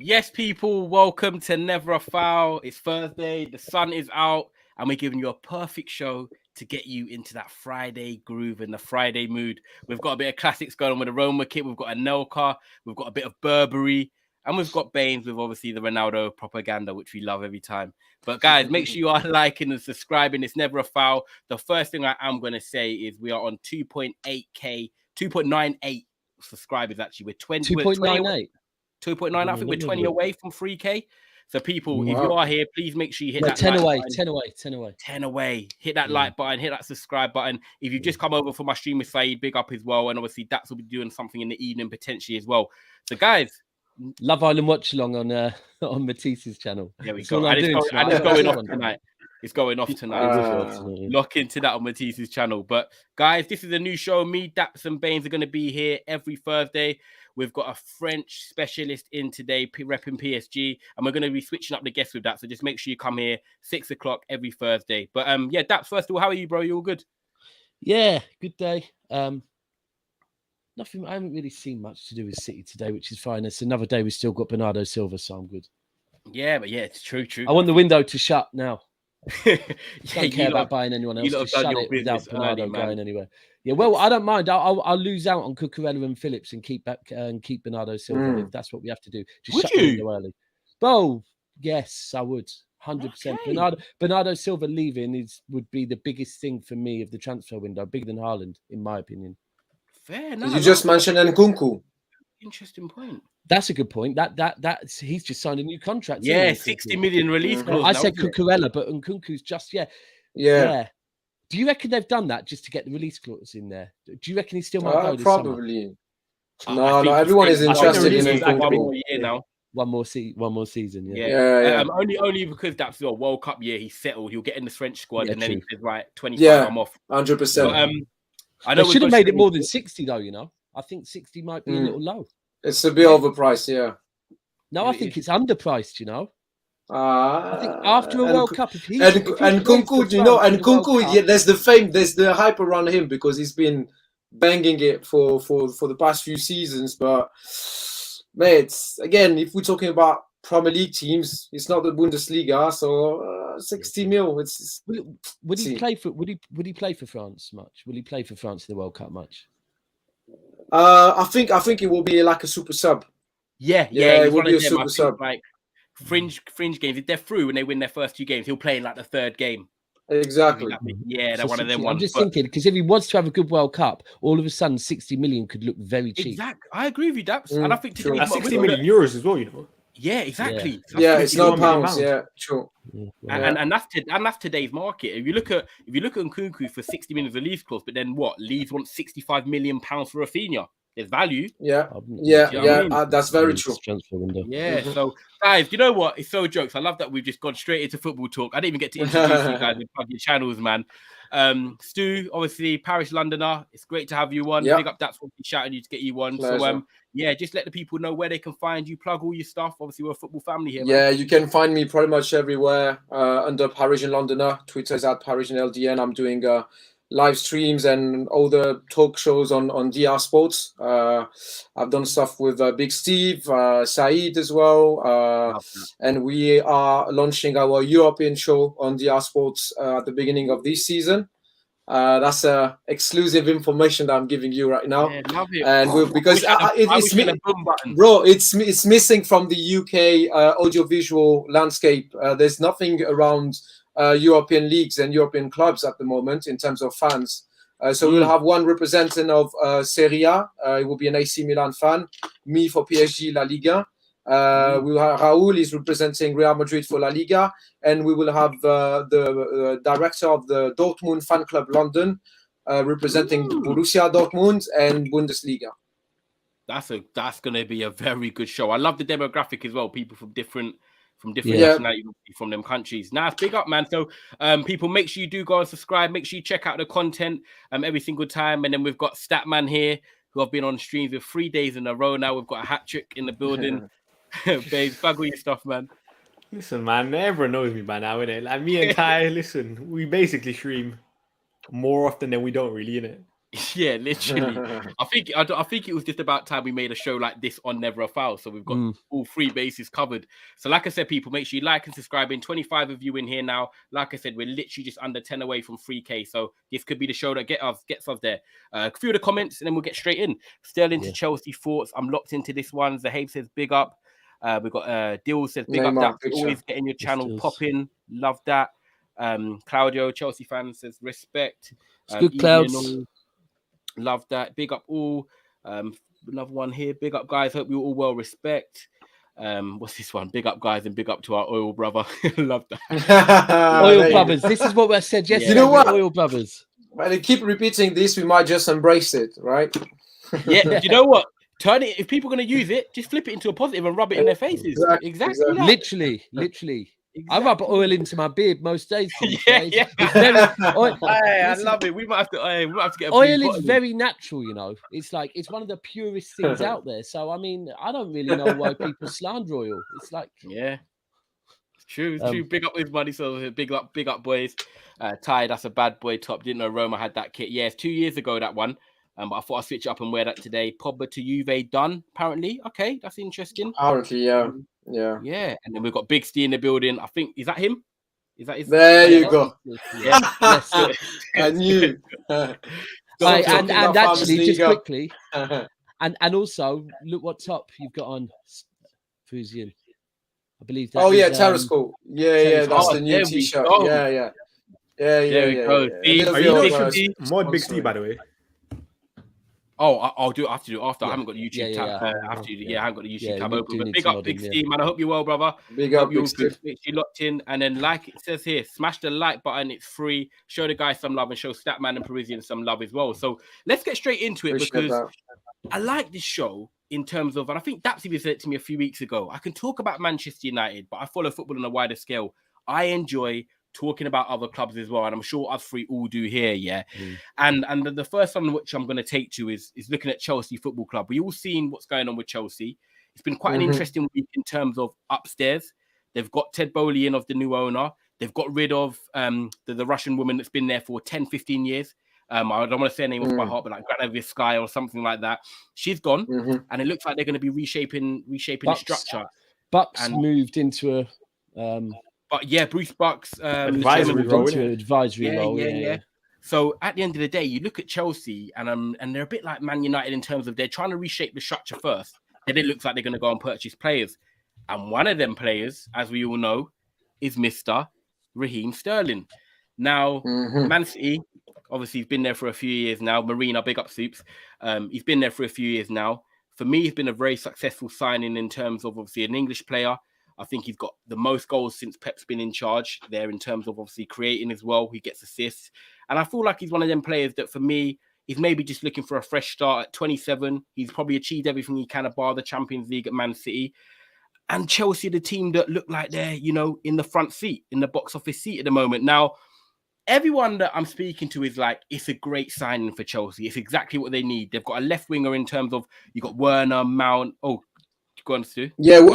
Yes, people, welcome to Never a Foul. It's Thursday, the sun is out, and we're giving you a perfect show to get you into that Friday groove and the Friday mood. We've got a bit of classics going on with the Roma kit, we've got a Nelka, we've got a bit of Burberry, and we've got Bains with obviously the Ronaldo propaganda, which we love every time. But guys, make sure you are liking and subscribing. It's Never a Foul. The first thing I am going to say is we are on 2.8K, 2.98 subscribers actually. We're 2.98. 2.9. I think we're 20 away from 3K. So people, if you are here, please make sure you hit that 10 like away, button. 10 away, 10 away. 10 away. Hit that like button, hit that subscribe button. If you've just come over for my stream with Saeed, big up as well. And obviously, Daps will be doing something in the evening potentially as well. So guys, Love Island watch along on Matisse's channel. There we go. And it's going off tonight. It's going off tonight. Lock into that on Matisse's channel. But guys, this is a new show. Me, Daps, and Bains are going to be here every Thursday. We've got a French specialist in today, repping PSG, and we're going to be switching up the guests with that. So just make sure you come here 6 o'clock every Thursday. But yeah, Daps, first of all, how are you, bro? You all good? Yeah, good day. Nothing. I haven't really seen much to do with City today, which is fine. It's another day. We've still got Bernardo Silva, so I'm good. Yeah, but yeah, it's true. I want the window to shut now. Yeah, don't care about buying anyone else. Just shut it without Bernardo going anywhere. Yeah, well, I don't mind. I'll lose out on Cucurella and Phillips and keep Bernardo Silva if that's what we have to do. Just shut the window early. Oh, yes, I would. 100%. Bernardo Silva leaving would be the biggest thing for me of the transfer window, bigger than Haaland, in my opinion. Fair. You just mentioned Nkunku. Interesting point. That's a good point. That's he's just signed a new contract. Yeah, 60 million release clause. I said Cucurella, but Nkunku's just yeah. Do you reckon they've done that just to get the release clause in there? Do you reckon he still might go this probably. summer? No, everyone is interested in Nkunku. One more year now. One more season. Yeah. Only because that's a World Cup year. He's settled. He'll get in the French squad, and then he says, "Right, 25, I'm off." 100%. I know. They should have made it more than 60, though. You know, I think 60 might be a little low. It's a bit overpriced, yeah. No, I think it's underpriced. You know. I think Uh, after a World Cup, if he's Nkunku, there's the hype around him because he's been banging it for the past few seasons. But mate, again, if we're talking about Premier League teams, it's not the Bundesliga, so 60 mil. Would he play for France much? Will he play for France in the World Cup much? I think it will be like a super sub. Yeah, it will be a super sub. Like fringe games. If they're through and they win their first 2 games, he'll play in like the 3rd game. Exactly. Yeah, they're one of them ones. I'm just thinking because if he wants to have a good World Cup, all of a sudden 60 million could look very cheap. Exactly. I agree with you, Daps. And I think that's 60 million euros as well, you know. Yeah, exactly. Yeah, it's not pounds. Yeah, sure. And that's today's market. If you look at Nkunku for 60 million release clause, but then what? Leeds want 65 million pounds for Rafinha. There's value. Yeah. That's very true. Yeah. So, guys, you know what? It's so jokes. I love that we've just gone straight into football talk. I didn't even get to introduce you guys in your channels, man. Stu, obviously, Paris Londoner. It's great to have you on. Big up, that's what we're shouting you to get you on. Pleasure. So, just let the people know where they can find you. Plug all your stuff. Obviously, we're a football family here. Yeah, man. You can find me pretty much everywhere under Parisian Londoner. Twitter is at Parisian LDN. I'm doing live streams and all the talk shows on DR Sports. I've done stuff with Big Steve, Saeed as well. And we are launching our European show on DR Sports at the beginning of this season. That's exclusive information that I'm giving you right now. Yeah, love it. And because it's missing from the UK audiovisual landscape. There's nothing around European leagues and European clubs at the moment in terms of fans. So we'll have one representative of Serie A. It will be an AC Milan fan. Me for PSG La Liga. We'll have Raul is representing Real Madrid for La Liga, and we will have the director of the Dortmund fan club London representing Borussia Dortmund and Bundesliga. That's going to be a very good show. I love the demographic as well. People from different nationalities from them countries. Now, big up, man. So, people, make sure you do go and subscribe. Make sure you check out the content every single time. And then we've got Statman here, who have been on streams with 3 days in a row now. We've got a hat trick in the building. Babes, plug all your stuff, man. Listen, man, everyone knows me by now, innit? Like me and Kai, listen, we basically stream more often than we don't really, innit? Yeah, literally. I think it was just about time we made a show like this on Never a Foul. So we've got all 3 bases covered. So like I said, people, make sure you like and subscribe. 25 of you in here now. Like I said, we're literally just under 10 away from 3K. So this could be the show that gets us there. A few of the comments and then we'll get straight in. Sterling to Chelsea thoughts. I'm locked into this one. Zahabe says big up. We've got Dill says big Neymar, up. That always getting your channel popping. Love that. Claudio, Chelsea fan, says respect. Good Clouds. Love that. Big up all. Another one here. Big up, guys. Hope you're all well. Respect. What's this one? Big up, guys, and big up to our oil brother. Love that. Oil brothers. This is what I said yesterday. You know what? Oil brothers. Well, they keep repeating this. We might just embrace it, right? Yeah. You know what? Turn it. If people are going to use it, just flip it into a positive and rub it in their faces. Exactly. Literally. Exactly. I rub oil into my beard most days. Yeah. It's very, I love it. We might have to get a oil is very natural, you know. It's like it's one of the purest things out there. So I mean, I don't really know why people slander oil. It's like it's true. It's true. Big up with money. So big up, boys. Ty, that's a bad boy top. Didn't know Roma had that kit. Yeah, it's 2 years ago that one. But I thought I'd switch it up and wear that today. Pogba to Juve done, apparently. Okay, that's interesting. Apparently, yeah. And then we've got Big Steve in the building. I think, is that him? Is that his? There you go. Yeah. I knew. And actually, just quickly, and also, look what top you've got on, Fuzian. I believe that. Oh, yeah, Terrasco. Yeah, that's the new T-shirt. Yeah. There we go. Mod Big Steve, by the way. Oh, I'll do it. I have to do it after. I haven't got the YouTube tab. I haven't got the YouTube tab open. But big up, Big Steve, man. I hope you're well, brother. Big up, Big Steve. You locked in. And then, like it says here, smash the like button. It's free. Show the guys some love and show Statman and Parisian some love as well. So let's get straight into it because I like this show in terms of, and I think Daps even said it to me a few weeks ago. I can talk about Manchester United, but I follow football on a wider scale. I enjoy talking about other clubs as well, and I'm sure us three all do here, And the first one which I'm going to take to is looking at Chelsea Football Club. We all seen what's going on with Chelsea. It's been quite an interesting week in terms of upstairs. They've got Ted Bowley in of the new owner. They've got rid of the Russian woman that's been there for 10, 15 years. I don't want to say her name off by heart, but like Granavisky or something like that. She's gone, and it looks like they're going to be reshaping the structure. Bucks moved into a... But yeah, Bruce Bucks advisory role. Yeah. So at the end of the day, you look at Chelsea and they're a bit like Man United in terms of they're trying to reshape the structure first. Then it looks like they're going to go and purchase players. And one of them players, as we all know, is Mr. Raheem Sterling. Now, Man City, obviously, he's been there for a few years now. Marina, big up Soups. He's been there for a few years now. For me, he's been a very successful signing in terms of obviously an English player. I think he's got the most goals since Pep's been in charge there in terms of obviously creating as well. He gets assists. And I feel like he's one of them players that for me, he's maybe just looking for a fresh start at 27. He's probably achieved everything he can bar the Champions League at Man City. And Chelsea, the team that look like they're, in the front seat, in the box office seat at the moment. Now, everyone that I'm speaking to is like, it's a great signing for Chelsea. It's exactly what they need. They've got a left winger in terms of, you got Werner, Mount. Oh, go on, Stu. Yeah,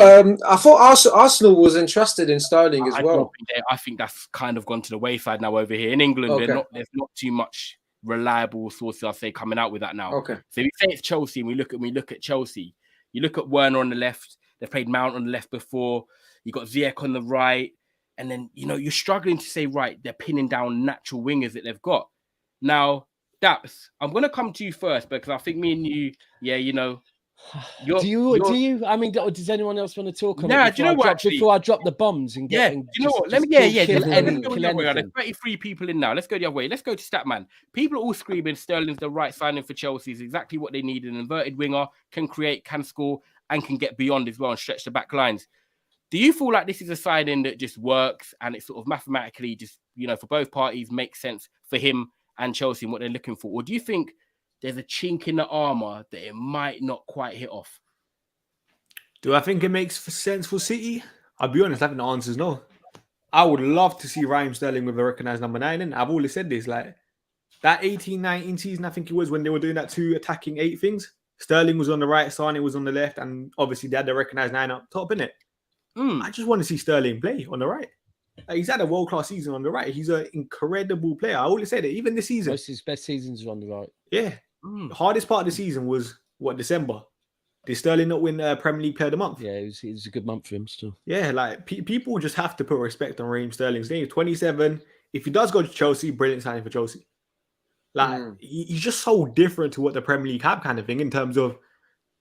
I thought Arsenal was interested in Sterling as well. I think that's kind of gone to the wayside now over here in England. There's not too much reliable sources, I'll say, coming out with that now. Okay. So we say it's Chelsea, and we look at Chelsea. You look at Werner on the left. They've played Mount on the left before. You got Ziyech on the right, and then you're struggling to say they're pinning down natural wingers that they've got. Now, Daps, I'm gonna come to you first because I think me and you, Do you? I mean, does anyone else want to talk on it? Before I drop the bombs and get? Do you know what? Let me kill There's 33 people in now. Let's go the other way. Let's go to Statman. People are all screaming Sterling's the right signing for Chelsea. Is exactly what they need. An inverted winger, can create, can score, and can get beyond as well and stretch the back lines. Do you feel like this is a signing that just works and it sort of mathematically just for both parties makes sense for him and Chelsea and what they're looking for, or do you think there's a chink in the armor that it might not quite hit off? Do I think it makes sense for City? I'll be honest, I think the answer is no. I would love to see Raheem Sterling with a recognised number 9 in. I've always said this, like that 18-19 season, I think it was when they were doing that 2 attacking 8 things. Sterling was on the right, Sane was on the left, and obviously they had the recognised 9 up top, innit? I just want to see Sterling play on the right. He's had a world-class season on the right. He's an incredible player. I always said it. Even this season, most of his best seasons are on the right. Yeah, the hardest part of the season was December. Did Sterling not win Premier League Player of the Month? Yeah, it was a good month for him still. Yeah, like people just have to put respect on Raheem Sterling's name. 27. If he does go to Chelsea, brilliant signing for Chelsea. Like he's just so different to what the Premier League have, kind of thing, in terms of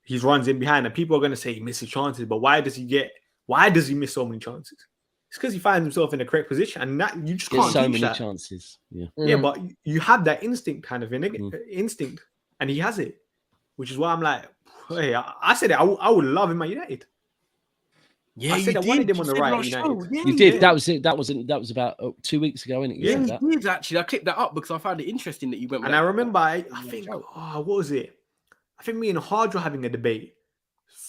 he runs in behind, and people are going to say he misses chances, but why does he miss so many chances? It's because he finds himself in the correct position, and that you just can't so teach many that. chances. Yeah, yeah, but you have that instinct, kind of instinct, and he has it, which is why I'm like, hey, I said it. I would love him at United. Yeah, I said I wanted him on the right at United. Yeah, you did. That was it. That was about 2 weeks ago, isn't it? Yeah, you did actually. I clicked that up because I found it interesting that you went. And I remember, I think, what was it? I think me and Hard were having a debate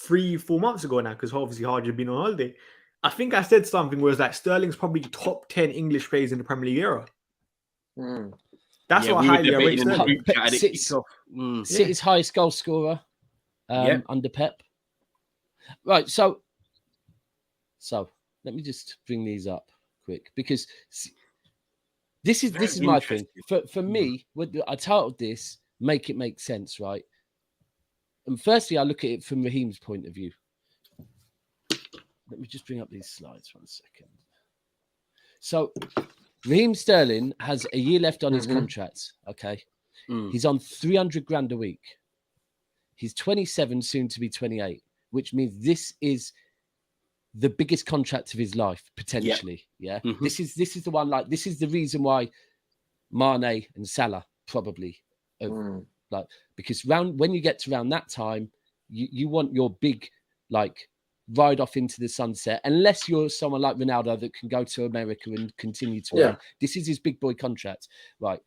3-4 months ago now, because obviously Hard had been on holiday. I think I said something where it was like Sterling's probably top 10 English players in the Premier League era. That's what highly I rate Sterling. City's highest goal scorer under Pep. Right, so let me just bring these up quick, because this is my thing. For me, I titled this "Make It Make Sense," right? And firstly, I look at it from Raheem's point of view. Let me just bring up these slides 1 second. So, Raheem Sterling has a year left on his contract. Okay, he's on 300 grand a week. He's 27, soon to be 28, which means this is the biggest contract of his life potentially. Yeah, this is the one. Like, this is the reason why Mane and Salah probably because when you get to around that time, you want your big ride off into the sunset, unless you're someone like Ronaldo that can go to America and continue to win. This is his big boy contract, right?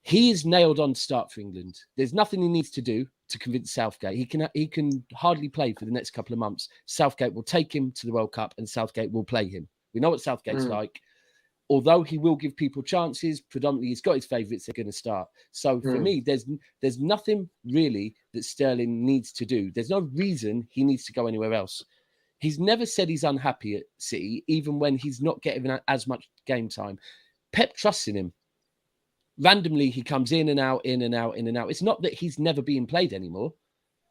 He is nailed on to start for England. There's nothing he needs to do to convince Southgate. He can hardly play for the next couple of months. Southgate will take him to the World Cup, and Southgate will play him. We know what Southgate's like. Although he will give people chances, predominantly he's got his favourites. They're going to start. So for me, there's nothing really that Sterling needs to do. There's no reason he needs to go anywhere else. He's never said he's unhappy at City, even when he's not getting as much game time. Pep trusts in him. Randomly, he comes in and out, in and out, in and out. It's not that he's never being played anymore.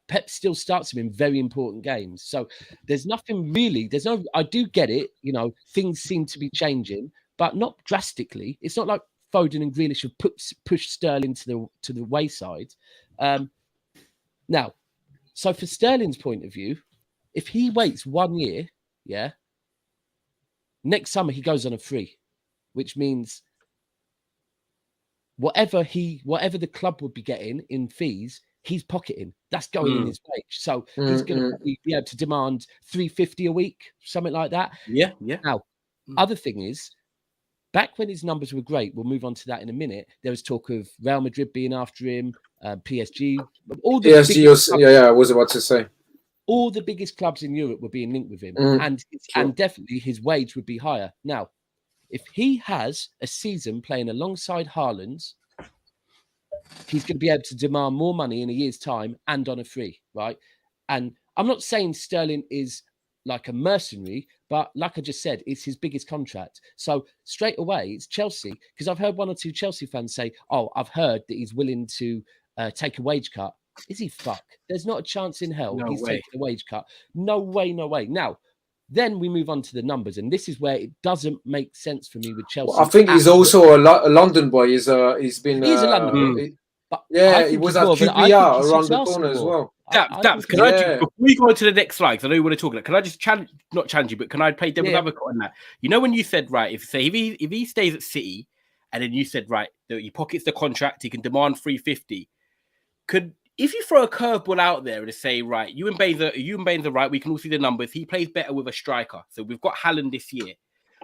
Pep still starts him in very important games. So there's nothing really. I do get it. Things seem to be changing, but not drastically. It's not like Foden and Grealish have pushed Sterling to the wayside. Now, so for Sterling's point of view, if he waits 1 year, next summer he goes on a free, which means whatever the club would be getting in fees, he's pocketing. That's going in his wage. So he's going to be able to demand $350 a week, something like that. Yeah. Now, other thing is, back when his numbers were great, we'll move on to that in a minute. There was talk of Real Madrid being after him, PSG. All the PSG, I was about to say. All the biggest clubs in Europe were being linked with him, and definitely his wage would be higher. Now, if he has a season playing alongside Haaland, he's going to be able to demand more money in a year's time and on a free, right? And I'm not saying Sterling is like a mercenary, but like I just said, it's his biggest contract. So straight away, it's Chelsea, because I've heard 1 or 2 Chelsea fans say, "Oh, I've heard that he's willing to take a wage cut." Is he fuck? There's not a chance in hell he's taking a wage cut. No way, no way. Now, then we move on to the numbers, and this is where it doesn't make sense for me with Chelsea. Well, I think he's also a London boy. He's a London boy. But he was at QPR around the corner as well. Daps, can I before we go on to the next slide, because I know you want to talk about it, can I just not challenge you, but can I play devil's advocate on that? When you said, right, if he stays at City, and then you said, right, he pockets the contract, he can demand $350. If you throw a curveball out there and say, right, you and Bains are right, we can all see the numbers. He plays better with a striker. So we've got Haaland this year.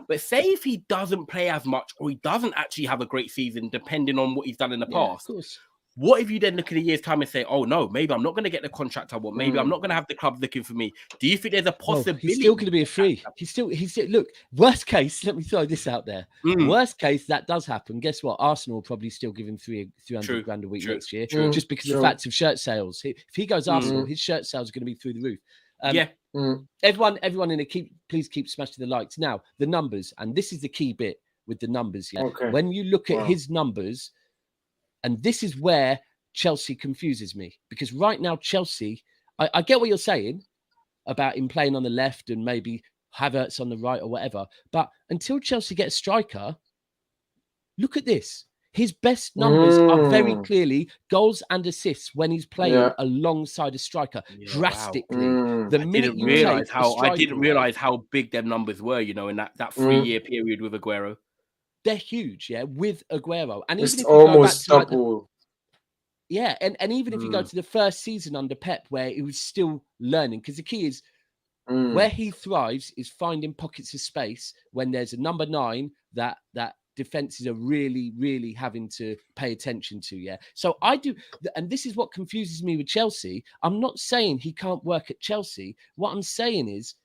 But say if he doesn't play as much, or he doesn't actually have a great season, depending on what he's done in the past. Of course. What if you then look at a year's time and say, oh no, maybe I'm not going to get the contract I want. Maybe I'm not going to have the club looking for me. Do you think there's a possibility? He's still going to be a free. He's still, look, worst case, let me throw this out there. Worst case, that does happen. Guess what? Arsenal will probably still give him 300 grand a week next year, just because of the fact of shirt sales. If he goes Arsenal, his shirt sales are going to be through the roof. Everyone in the please keep smashing the likes. Now, the numbers, and this is the key bit with the numbers. Yeah. Okay. When you look at his numbers, and this is where Chelsea confuses me, because right now, Chelsea, I get what you're saying about him playing on the left and maybe Havertz on the right or whatever. But until Chelsea get a striker, look at this. His best numbers are very clearly goals and assists when he's playing alongside a striker. Drastically. The minute I didn't realize how big them numbers were, you know, in that 3-year period with Aguero. They're huge, with Aguero. And it's even if almost you go back to double. and even if you go to the first season under Pep, where he was still learning, because the key is where he thrives is finding pockets of space when there's a number 9 that defenses are really, really having to pay attention to. So I do, and this is what confuses me with Chelsea. I'm not saying he can't work at Chelsea. What I'm saying is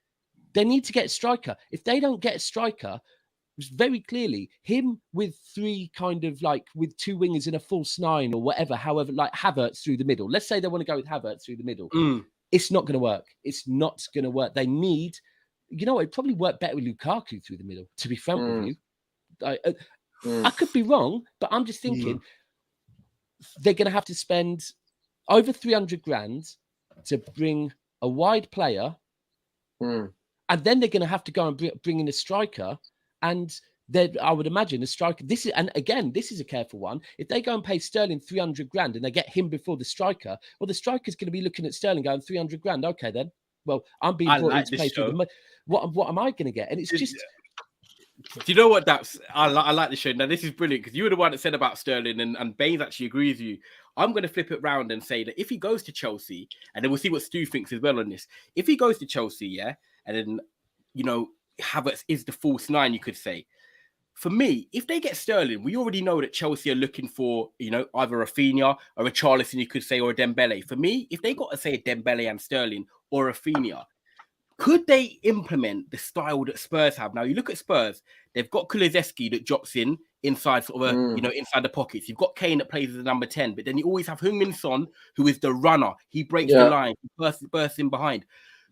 they need to get a striker. If they don't get a striker, very clearly him with 3 kind of like with 2 wingers and a false 9 or whatever, however, like Havertz through the middle. Let's say they want to go with Havertz through the middle. It's not going to work. It's not going to work. They need, it'd probably work better with Lukaku through the middle, to be frank with you. I could be wrong, but I'm just thinking they're going to have to spend over 300 grand to bring a wide player, and then they're going to have to go and bring in a striker. And then I would imagine a striker. This is a careful one. If they go and pay Sterling 300 grand and they get him before the striker, well, the striker's going to be looking at Sterling going 300 grand. Okay, then. Well, I'm being brought in to pay for the money. What am I going to get? And it's just. Do you know what, Daps? I like the show. Now, this is brilliant because you were the one that said about Sterling, and Bains actually agrees with you. I'm going to flip it round and say that if he goes to Chelsea, and then we'll see what Stu thinks as well on this. If he goes to Chelsea, and then, Havertz is the false 9, you could say. For me, if they get Sterling, we already know that Chelsea are looking for, either a Rafinha or a Charlison, you could say, or a Dembele. For me, if they got to say a Dembele and Sterling or a Rafinha, could they implement the style that Spurs have? Now, you look at Spurs, they've got Kulusevski that drops inside sort of inside the pockets. You've got Kane that plays as a number 10, but then you always have Heung-min Son, who is the runner. He breaks the line, he bursts in behind.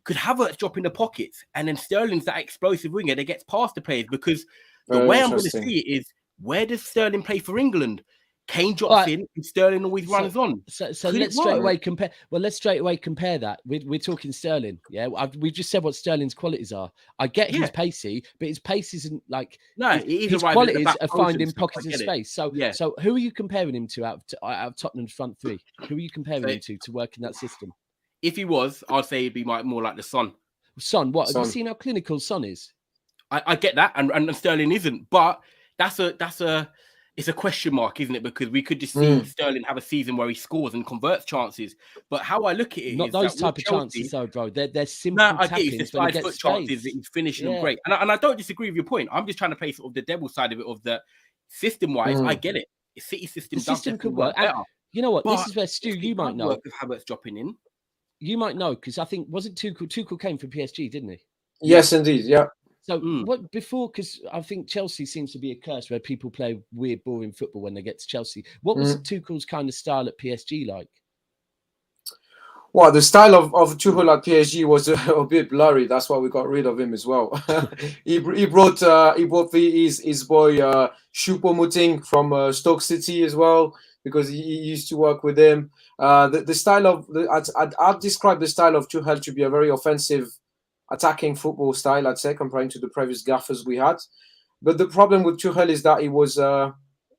Could Havertz drop in the pockets, and then Sterling's that explosive winger that gets past the players? Because the way I'm going to see it is, where does Sterling play for England? Kane drops in, and Sterling always runs on. So let's straight away compare. Well, let's straight away compare that. We're talking Sterling. Yeah, we've just said what Sterling's qualities are. I get he's pacey, but his pace isn't like his qualities are finding pockets of space. So who are you comparing him to out of Tottenham's front 3? Who are you comparing him to work in that system? If he was, I'd say he'd be more like the Son. Son, what? Have you seen how clinical Son is? I get that, and Sterling isn't, but it's a question mark, isn't it? Because we could just see Sterling have a season where he scores and converts chances. But how I look at it not is those type of chances, though, bro. They're simple tackles. It's 5-foot chances that he's finishing them great. And I don't disagree with your point. I'm just trying to play sort of the devil side of it, of the system-wise. I get it. The City system, the system could work. You know what? This is where Stu, you might know. If Havertz dropping in, you might know, because I think wasn't Tuchel came from PSG, didn't he? Yes, indeed. Yeah. So what before? Because I think Chelsea seems to be a curse where people play weird, boring football when they get to Chelsea. What was Tuchel's kind of style at PSG like? Well, the style of Tuchel at PSG was a bit blurry. That's why we got rid of him as well. he brought his boy Choupo-Moting from Stoke City as well, because he used to work with him. The style of I'd describe the style of Tuchel to be a very offensive, attacking football style, I'd say, comparing to the previous gaffers we had. But the problem with Tuchel is that he was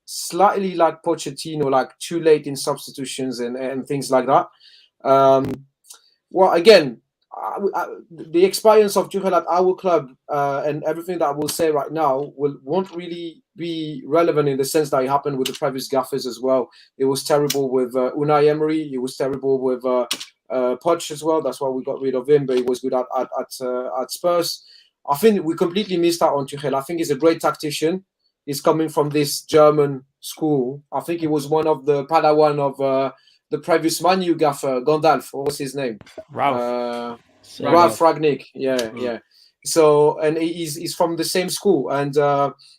slightly like Pochettino, like too late in substitutions and things like that. Well, again, the experience of Tuchel at our club and everything that I will say right now won't really be relevant in the sense that it happened with the previous gaffers as well. It was terrible with Unai Emery. It was terrible with Poch as well. That's why we got rid of him, but he was good at Spurs. I think we completely missed out on Tuchel. I think he's a great tactician. He's coming from this German school. I think he was one of the Padawan of the previous Man U gaffer, Gandalf. What was his name? Ralph. Ralph Ragnick. Yeah. So, and he's from the same school, and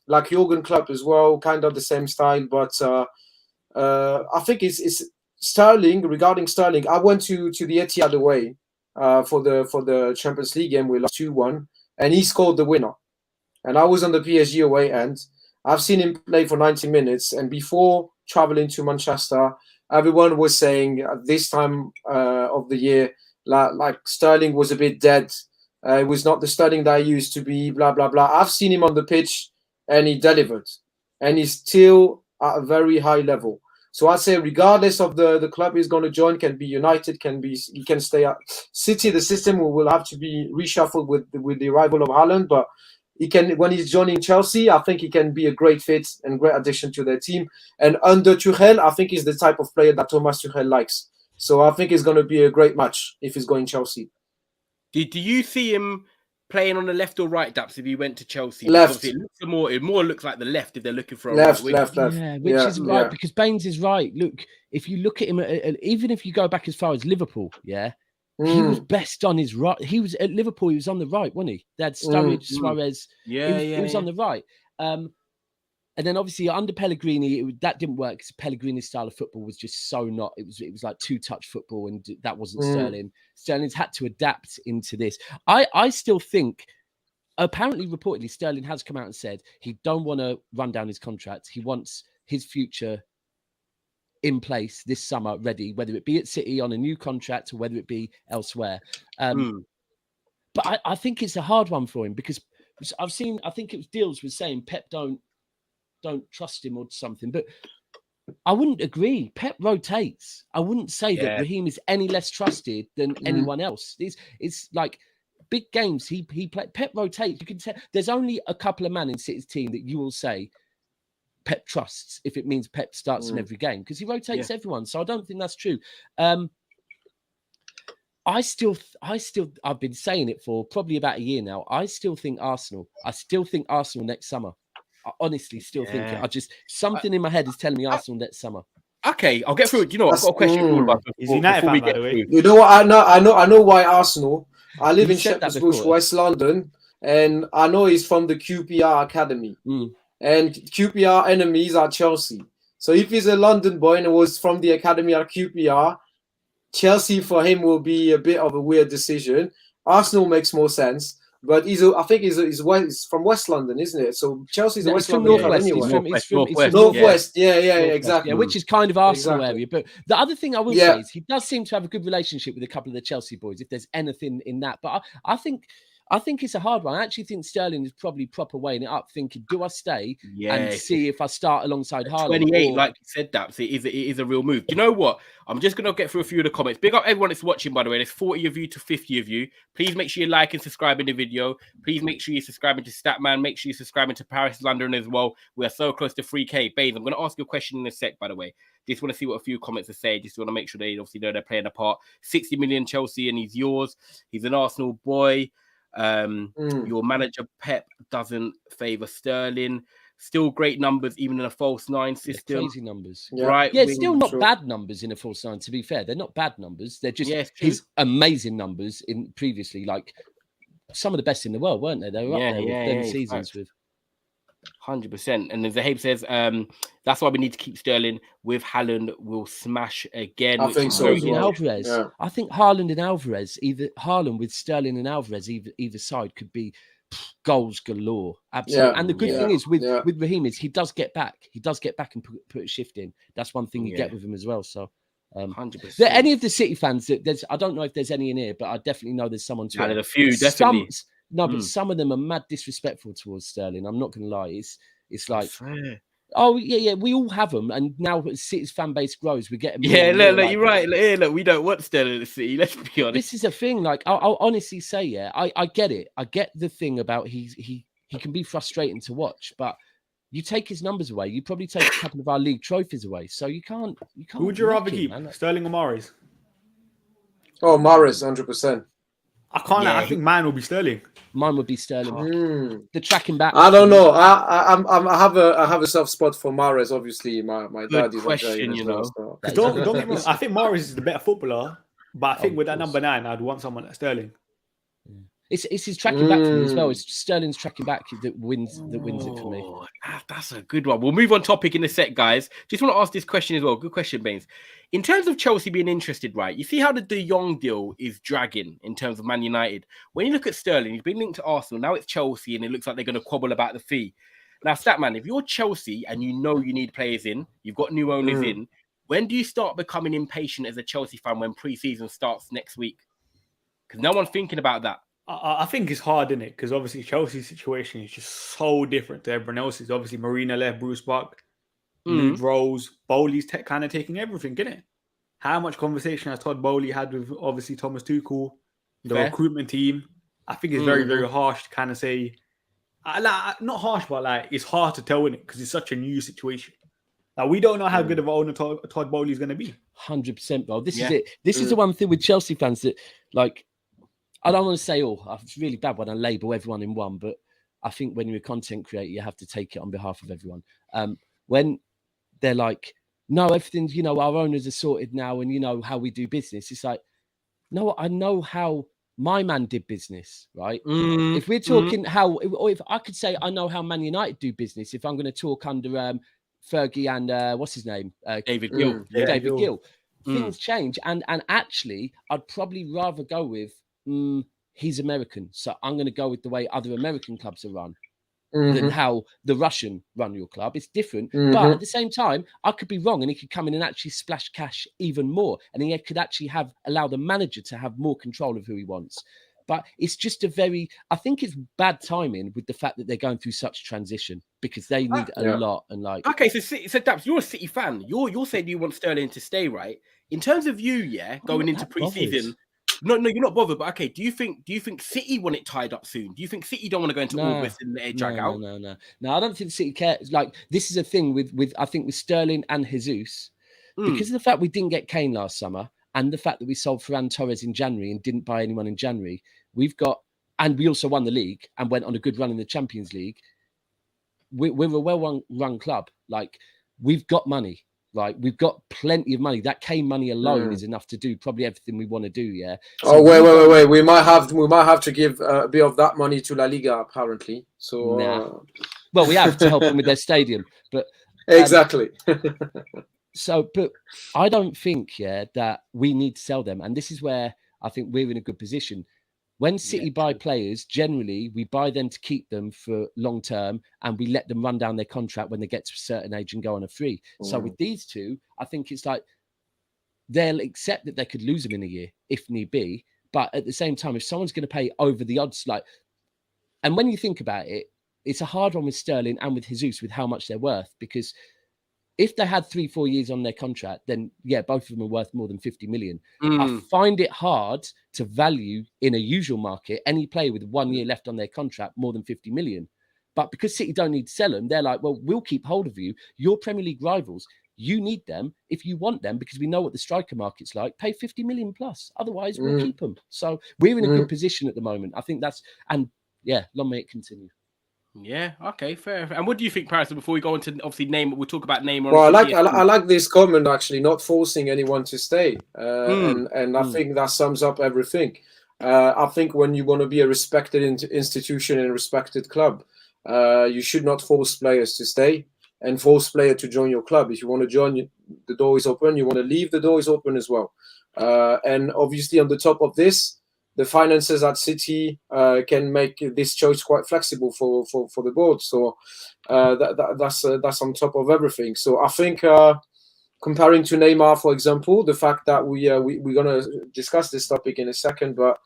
like Jurgen Klopp as well, kind of the same style. But I think it's Sterling. Regarding Sterling, I went to the Etihad away for the Champions League game. We lost 2-1, and he scored the winner. And I was on the PSG away end. I've seen him play for 90 minutes, and before traveling to Manchester, everyone was saying at this time of the year, like Sterling was a bit dead. It was not the Sterling that he used to be, blah, blah, blah. I've seen him on the pitch, and he delivered. And he's still at a very high level. So I'd say regardless of the club he's going to join, can be United, he can stay at City. The system will have to be reshuffled with the arrival of Haaland, but he can, when he's joining Chelsea, I think he can be a great fit and great addition to their team. And under Tuchel, I think he's the type of player that Thomas Tuchel likes. So I think it's going to be a great match if he's going Chelsea. Do you see him playing on the left or right, Daps, if he went to Chelsea? Left. It more looks like the left if they're looking for a left. Yeah, which is right, because Bains is right. Look, if you look at him, even if you go back as far as Liverpool, he was best on his right. He was at Liverpool, he was on the right, wasn't he? They had Sturridge, Suarez. He was on the right. And then obviously under Pellegrini, that didn't work because Pellegrini's style of football was just so not. It was like two-touch football, and that wasn't Sterling. Sterling's had to adapt into this. I still think, apparently, reportedly, Sterling has come out and said he don't want to run down his contract. He wants his future in place this summer, ready, whether it be at City on a new contract or whether it be elsewhere. But I think it's a hard one for him because I think it was Deals was saying Pep don't trust him or something, but I wouldn't agree. Pep rotates. I wouldn't say that Raheem is any less trusted than anyone else. It's like big games. He played. Pep rotates. You can tell there's only a couple of men in City's team that you will say Pep trusts if it means Pep starts them every game because he rotates everyone. So I don't think that's true. I've been saying it for probably about a year now. I still think Arsenal next summer. I honestly still think it. I just something in my head is telling me Arsenal next summer. Okay, I'll get through it. You know, I've got a question for all of us before we get through. You know what? I know why Arsenal. I live in Shepherd's Bush, West London, and I know he's from the QPR Academy. And QPR enemies are Chelsea. So if he's a London boy and was from the academy at QPR, Chelsea for him will be a bit of a weird decision. Arsenal makes more sense. But I think he's from West London, isn't it? So Chelsea's a West London club anyway. He's from Northwest. Yeah, exactly. Yeah, which is kind of Arsenal area. But the other thing I will say is he does seem to have a good relationship with a couple of the Chelsea boys, if there's anything in that. But I think it's a hard one. I actually think Sterling is probably proper weighing it up, thinking, do I stay and see if I start alongside Haaland? 28, like you said, Daps, it is a real move. Do you know what? I'm just going to get through a few of the comments. Big up everyone that's watching, by the way. There's 40 of you to 50 of you. Please make sure you like and subscribe in the video. Please make sure you're subscribing to Statman. Make sure you're subscribing to Parisian Londoner as well. We are so close to 3K. Bains, I'm going to ask you a question in a sec, by the way. Just want to see what a few comments are saying. Just want to make sure they obviously know they're playing a part. 60 million Chelsea and he's yours. He's an Arsenal boy. Your manager Pep doesn't favour Sterling. Still great numbers, even in a false nine system. Crazy numbers, right? Yeah, still not bad numbers in a false nine. To be fair, they're not bad numbers. They're just his amazing numbers in previously, like some of the best in the world, weren't they? They were up there with 10 seasons with. 100%. And then Zahaib says, that's why we need to keep Sterling. With Haaland, we'll smash again. I think so. Alvarez. Yeah. I think Haaland and Alvarez, either Haaland with Sterling and Alvarez, either side could be goals galore. Absolutely. Yeah. And the good thing is with Raheem is he does get back. He does get back and put a shift in. That's one thing you get with him as well. So 100%. Any of the City fans that I don't know if there's any in here, but I definitely know there's someone to a few, definitely. But some of them are mad disrespectful towards Sterling. I'm not going to lie. It's like, we all have them. And now as City's fan base grows, we get them. Look, you're right. Look, we don't want Sterling in the City. Let's be honest. This is a thing. Like, I'll honestly say, I get it. I get the thing about he can be frustrating to watch, but you take his numbers away, you probably take a couple of our league trophies away. So you can't. Who would you rather keep, Sterling or Mahrez? Oh, Mahrez, 100%. I can't. I think mine will be Sterling. Mine would be Sterling. The tracking back. I don't know. I have a soft spot for Mahrez. Obviously, my dad is question, you know. So. Don't get me wrong. I think Mahrez is the better footballer, but I think with that number 9, I'd want someone like Sterling. It's his tracking back for me as well. It's Sterling's tracking back that wins it for me. That's a good one. We'll move on topic in a sec, guys. Just want to ask this question as well. Good question, Bains. In terms of Chelsea being interested, right? You see how the De Jong deal is dragging in terms of Man United. When you look at Sterling, he's been linked to Arsenal. Now it's Chelsea, and it looks like they're going to quabble about the fee. Now, Statman, if you're Chelsea and you know you need players in, you've got new owners in, when do you start becoming impatient as a Chelsea fan when pre-season starts next week? Because no one's thinking about that. I think it's hard, isn't it? Because obviously Chelsea's situation is just so different to everyone else's. Obviously, Marina left, Bruce Buck, Luke Rose, Bowley's kind of taking everything, isn't it? How much conversation has Todd Bowley had with obviously Thomas Tuchel, the recruitment team? I think it's very, very harsh to kind of say, not harsh, but like it's hard to tell, innit? Because it's such a new situation. Like, we don't know how good of an owner Todd Bowley is going to be. 100%, bro. This is it. This is the one thing with Chelsea fans that, like, I don't want to say, it's really bad when I label everyone in one, but I think when you're a content creator, you have to take it on behalf of everyone. When they're like, no, everything's, our owners are sorted now and you know how we do business. It's like, no, I know how my man did business, right? If we're talking or if I could say I know how Man United do business, if I'm going to talk under Fergie and what's his name? David Gill. David Gill. Things change. And actually, I'd probably rather go with, he's American, so I'm going to go with the way other American clubs are run than how the Russian run your club. It's different, but at the same time, I could be wrong, and he could come in and actually splash cash even more, and he could actually allow the manager to have more control of who he wants. But it's just I think it's bad timing with the fact that they're going through such transition because they need a lot. And like, okay, so Daps, you're a City fan. You're saying you want Sterling to stay, right? In terms of you, going into pre-season. No, you're not bothered. But okay, do you think City want it tied up soon? Do you think City don't want to go into August and let it drag out? No, I don't think City cares. Like, this is a thing with I think with Sterling and Jesus, because of the fact we didn't get Kane last summer and the fact that we sold Ferran Torres in January and didn't buy anyone in January, and we also won the league and went on a good run in the Champions League. We're a well-run club. Like, we've got money. Right, we've got plenty of money. That Kane money alone is enough to do probably everything we want to do. Yeah. So wait. We might have to give a bit of that money to La Liga, apparently. So, well, we have to help them with their stadium, but exactly. But I don't think that we need to sell them, and this is where I think we're in a good position. When City buy players, generally, we buy them to keep them for long term and we let them run down their contract when they get to a certain age and go on a free. So with these two, I think it's like they'll accept that they could lose them in a year if need be. But at the same time, if someone's going to pay over the odds, and when you think about it, it's a hard one with Sterling and with Jesus with how much they're worth, because if they had 3-4 years on their contract, then both of them are worth more than 50 million. I find it hard to value in a usual market any player with 1 year left on their contract more than 50 million. But because City don't need to sell them, they're like, well, we'll keep hold of you. You're Premier League rivals. You need them if you want them, because we know what the striker market's like. Pay 50 million plus. Otherwise, we'll keep them. So we're in a good position at the moment. I think long may it continue. Yeah, okay, fair. And what do you think, Paris? Before we go into obviously Neymar, we'll talk about Neymar. Well, I like this comment, actually, not forcing anyone to stay, and I think that sums up everything. I think when you want to be a respected institution and a respected club, you should not force players to stay and force players to join your club. If you want to join, the door is open. You want to leave, the door is open as well. And obviously, on the top of this, the finances at City can make this choice quite flexible for the board. So that's on top of everything. So I think comparing to Neymar, for example, the fact that we're going to discuss this topic in a second, but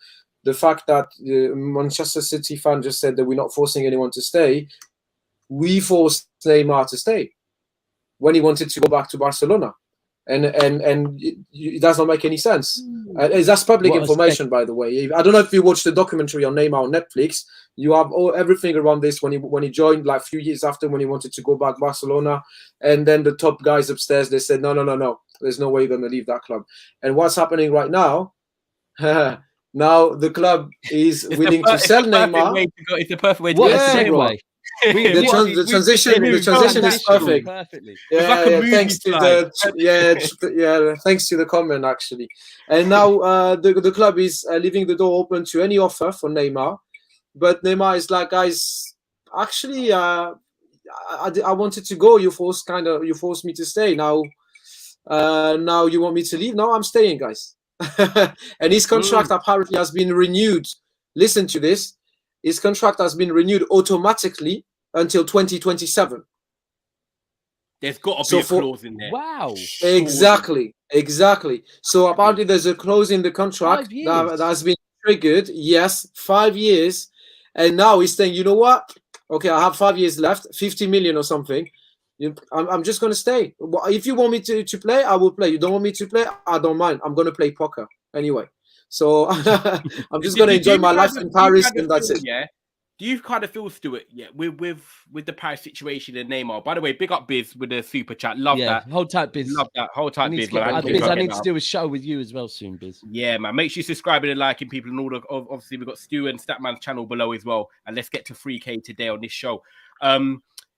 the fact that the Manchester City fan just said that we're not forcing anyone to stay, we forced Neymar to stay when he wanted to go back to Barcelona. And it does not make any sense. That's public information, by the way. I don't know if you watched the documentary on Neymar on Netflix. You have everything around this when he joined, like a few years after, when he wanted to go back to Barcelona, and then the top guys upstairs, they said no, there's no way you're going to leave that club. And what's happening right now? Now the club is willing to sell Neymar. It's the perfect way to go. The transition is perfect. Perfectly. Thanks to the comment actually. And now the club is leaving the door open to any offer for Neymar, but Neymar is like, guys, actually, I wanted to go. You forced me to stay. Now you want me to leave? No, I'm staying, guys. And his contract apparently has been renewed. Listen to this. His contract has been renewed automatically until 2027. There's got to be a clause in there. Wow. Exactly. So apparently there's a clause in the contract that has been triggered. Yes, 5 years. And now he's saying, you know what? Okay, I have 5 years left, 50 million or something. I'm just going to stay. If you want me to play, I will play. You don't want me to play, I don't mind. I'm going to play poker anyway. So I'm just going to enjoy my life in Paris, and that's it. Yeah. Do you kind of feel, Stuart, with the Paris situation and Neymar? By the way, big up Biz with the super chat. Love that. Hold tight, Biz. Love that. Hold tight, Biz. I need to do a show with you as well soon, Biz. Yeah, man. Make sure you subscribe and liking people, and all the obviously we've got Stu and Statman's channel below as well. And let's get to 3K today on this show.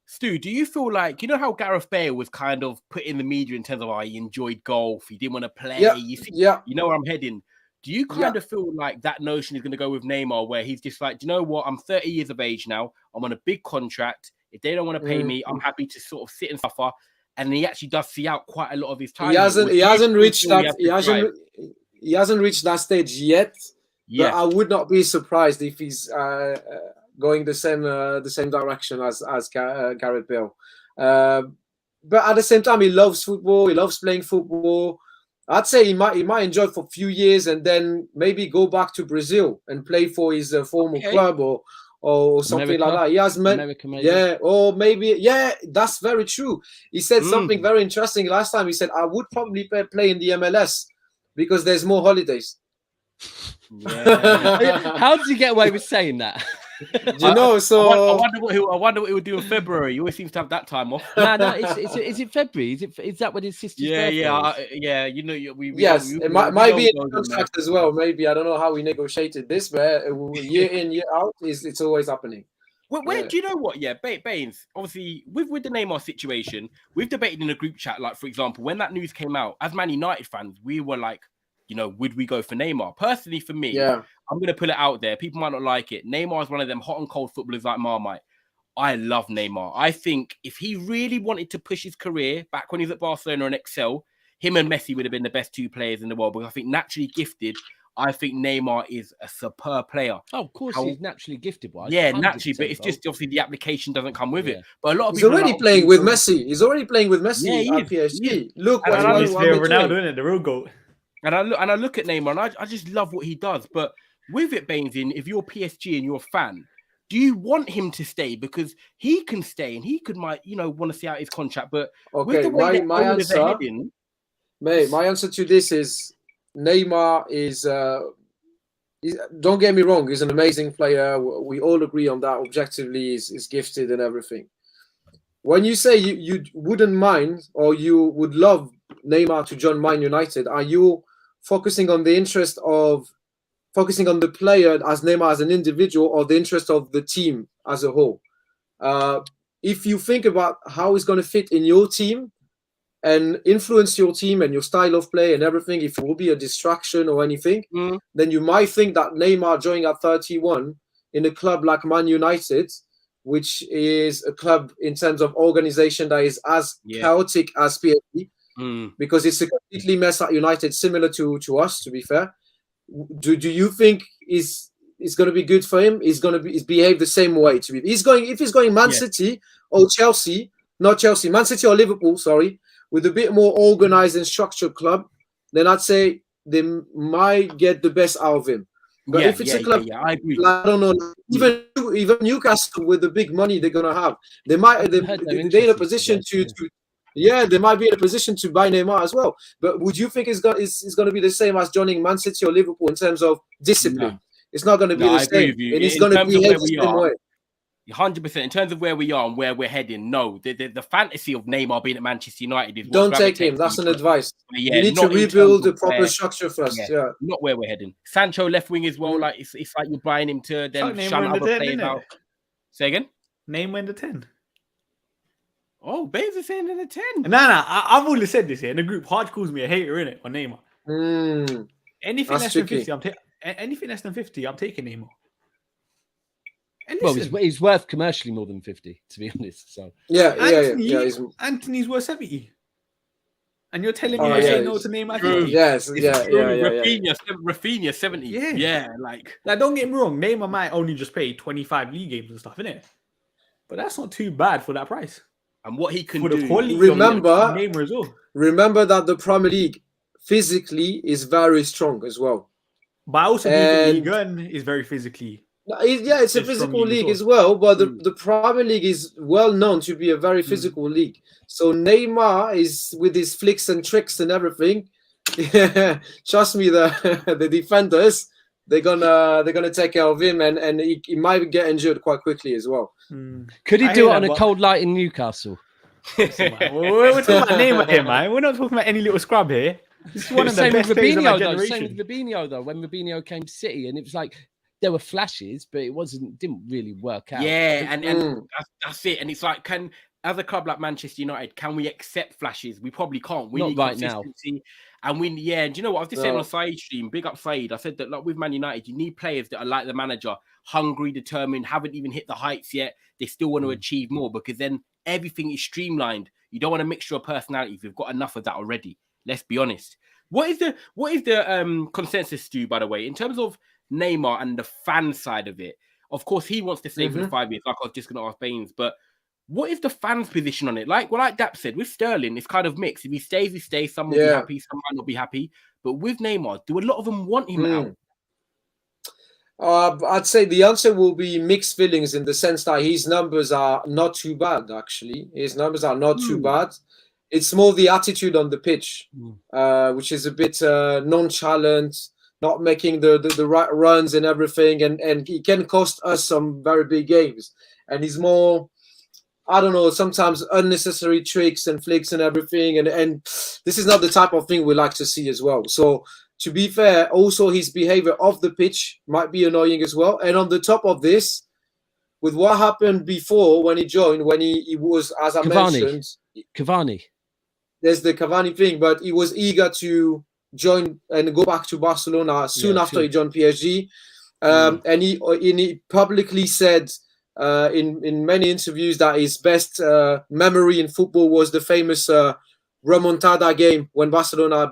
Stu, do you feel like, you know how Gareth Bale was kind of put in the media in terms of he enjoyed golf, he didn't want to play? You know where I'm heading. Do you kind of feel like that notion is going to go with Neymar, where he's just like, do you know what? I'm 30 years of age now. I'm on a big contract. If they don't want to pay me, I'm happy to sort of sit and suffer. And he actually does see out quite a lot of his time. He hasn't reached that stage yet. Yeah, but I would not be surprised if he's going the same direction as Gareth Bale. But at the same time, he loves football. He loves playing football. I'd say he might enjoy it for a few years and then maybe go back to Brazil and play for his former club or something like that. He has that's very true. He said something very interesting last time. He said, I would probably play in the MLS because there's more holidays. Yeah. How did you get away with saying that? So I wonder what he would do in February. He always seems to have that time off. No. Is it February? Is that when his sister's birthday? It might be in the contract as well. Maybe I don't know how we negotiated this, but year in year out it's always happening. Where do you know what? Yeah, Bains. Obviously, with the Neymar situation, we've debated in a group chat. Like for example, when that news came out, as Man United fans, we were like, would we go for Neymar? Personally, for me, I'm going to put it out there. People might not like it. Neymar is one of them hot and cold footballers like Marmite. I love Neymar. I think if he really wanted to push his career back when he was at Barcelona and excel, him and Messi would have been the best two players in the world. Because I think naturally gifted, I think Neymar is a superb player. Oh, of course, he's naturally gifted. Naturally, but it's just obviously the application doesn't come with it. But a lot of people already playing with Messi. He's already playing with Messi at PSG. Look, Ronaldo, the real goat. And I look at Neymar and I just love what he does. But with it, Bains, if you're PSG and you're a fan, do you want him to stay? Because he can stay and he might want to see out his contract. But with the way my answer to this is Neymar is don't get me wrong, he's an amazing player. We all agree on that. Objectively, he's gifted and everything. When you say you wouldn't mind or you would love Neymar to join Man United, are you focusing on the interest of focusing on the player as Neymar as an individual or the interest of the team as a whole? If you think about how he's going to fit in your team and influence your team and your style of play and everything, if it will be a distraction or anything, then you might think that Neymar joining at 31 in a club like Man United, which is a club in terms of organization that is as chaotic as PSG, because it's a completely mess at United, similar to us, to be fair. Do you think is going to be good for him? He's going to behave the same way. If he's going Man City or Chelsea, not Chelsea, Man City or Liverpool, sorry, with a bit more organized and structured club, then I'd say they might get the best out of him. But if it's a club, I agree. I don't know, even Newcastle with the big money they're gonna have, they're in a position they might be in a position to buy Neymar as well. But would you think it's going to be the same as joining Man City or Liverpool in terms of discipline? No. It's not going to be the same, and it's going to behave the same way. 100%. In terms of where we are and where we're heading, no. The fantasy of Neymar being at Manchester United is don't take him. That's an advice. You need to rebuild the proper structure first. Not where we're heading. Sancho left wing as well. Like it's like you're buying him to then shun other players out. Say again. Neymar in the 10. Oh, Bains is saying in the 10. Nah. I've always said this here in the group. Hard calls me a hater, innit, on Neymar. Anything That's less tricky. than 50, anything less than 50, I'm taking Neymar. And Well, listen, he's worth commercially more than 50, to be honest. So Yeah. Anthony's worth 70. And you're telling me Oh, you yeah, say no to Neymar at 50? Yes, It's yeah. Rafinha 70. Yeah. Like Don't get me wrong, Neymar might only just play 25 league games and stuff, innit? But that's not too bad for that price. and what he can For do. the quality Remember- of Neymar as well. Remember that the Premier League physically is very strong as well. But I also do think And- Ligue 1 is very physically. It's a It's physical strong league league as well, but Mm. the Premier League is well known to be a very physical league. So Neymar is with his flicks and tricks and everything. Trust me, the defenders they're gonna take care of him, and he might get injured quite quickly as well. could he I do hear it that, on a but- cold light in Newcastle? We're talking about Neymar here, man. We're not talking about any little scrub here. This is one of the Same with best players of our Robinho, though. Same generation. with Robinho, though. When Robinho came to City, and it was like there were flashes, but it didn't really work out. Yeah, and that's it. And it's like, as a club like Manchester United, can we accept flashes? We probably can't. We Not need right now. consistency. And and do you know what? I was just saying No. on Saeed stream, big up Saeed. I said that like with Man United, you need players that are like the manager, hungry, determined, haven't even hit the heights yet. They still want to achieve more because then everything is streamlined. You don't want a mixture of personalities. We've got enough of that already. Let's be honest. What is the consensus, Stu, by the way, in terms of Neymar and the fan side of it? Of course, he wants to stay for the 5 years, like I was just going to ask Bains, but what is the fans' position on it? Like Daps said, with Sterling, it's kind of mixed. If he stays, he stays. Some will be happy, some might not be happy. But with Neymar, do a lot of them want him out? I'd say the answer will be mixed feelings in the sense that his numbers are not too bad, actually. His numbers are not too bad. It's more the attitude on the pitch, which is a bit nonchalant, not making the right runs and everything. And he can cost us some very big games. And he's more, I don't know, sometimes unnecessary tricks and flicks and everything. And this is not the type of thing we like to see as well. So to be fair, also his behavior off the pitch might be annoying as well. And on the top of this, with what happened before when he joined, when he was, as I mentioned, Cavani. There's the Cavani thing, but he was eager to join and go back to Barcelona soon after he joined PSG. And he publicly said in many interviews that his best memory in football was the famous remontada game when Barcelona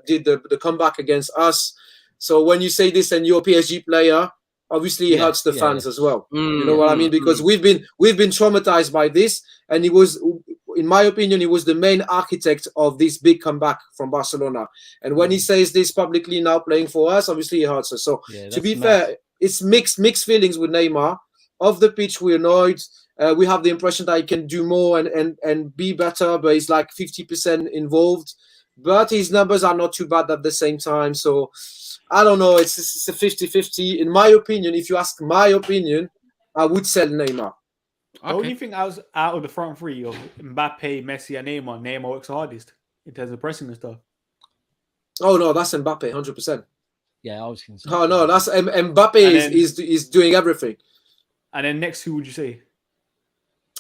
did the comeback against us. So when you say this and you're a PSG player, obviously it hurts the fans as well. You know what I mean? Because we've been traumatized by this, and he was, in my opinion, he was the main architect of this big comeback from Barcelona. And when he says this publicly now playing for us, obviously it hurts us. So to be fair, it's mixed feelings with Neymar. Off the pitch, we're annoyed. We have the impression that he can do more and be better, but he's like 50% involved. But his numbers are not too bad at the same time. So I don't know. It's a 50-50. In my opinion, if you ask my opinion, I would sell Neymar. The only thing I was out of the front three of Mbappe, Messi, and Neymar works hardest in terms of pressing and stuff. Oh no, that's Mbappe, 100%. Yeah, I was going to say. Oh no, that's Mbappe is doing everything. And then next, who would you say?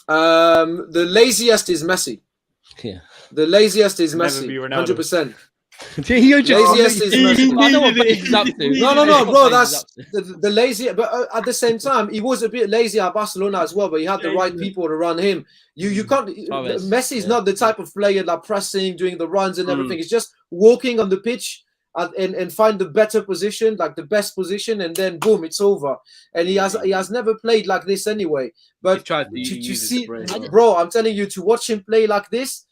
The laziest is Messi. Yeah. The laziest is Never Messi, be Ronaldo. 100%. You're just, Laziest is Messi. I know what Baines is up to. No, bro. That's the lazy. But at the same time, he was a bit lazy at Barcelona as well. But he had the right people to run him. You can't. Messi is not the type of player that pressing, doing the runs and everything. It's just walking on the pitch and find the better position, like the best position, and then boom, it's over. And he has never played like this anyway. But to see, bro, I'm telling you, to watch him play like this.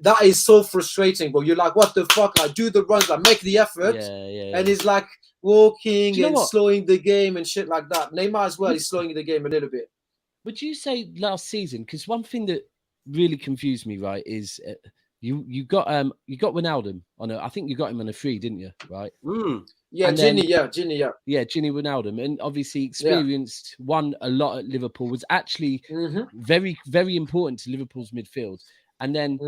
That is so frustrating, but you're like, what the fuck? Like, do the runs, like, make the effort. And he's like walking and slowing the game and shit like that. Neymar as well is slowing the game a little bit. Would you say last season? Because one thing that really confused me, right, is you got Wijnaldum on I think you got him on a free, didn't you? Right? Yeah, Gini, yeah, Gini Wijnaldum, and obviously experienced, won a lot at Liverpool. Was actually very, very important to Liverpool's midfield. And then,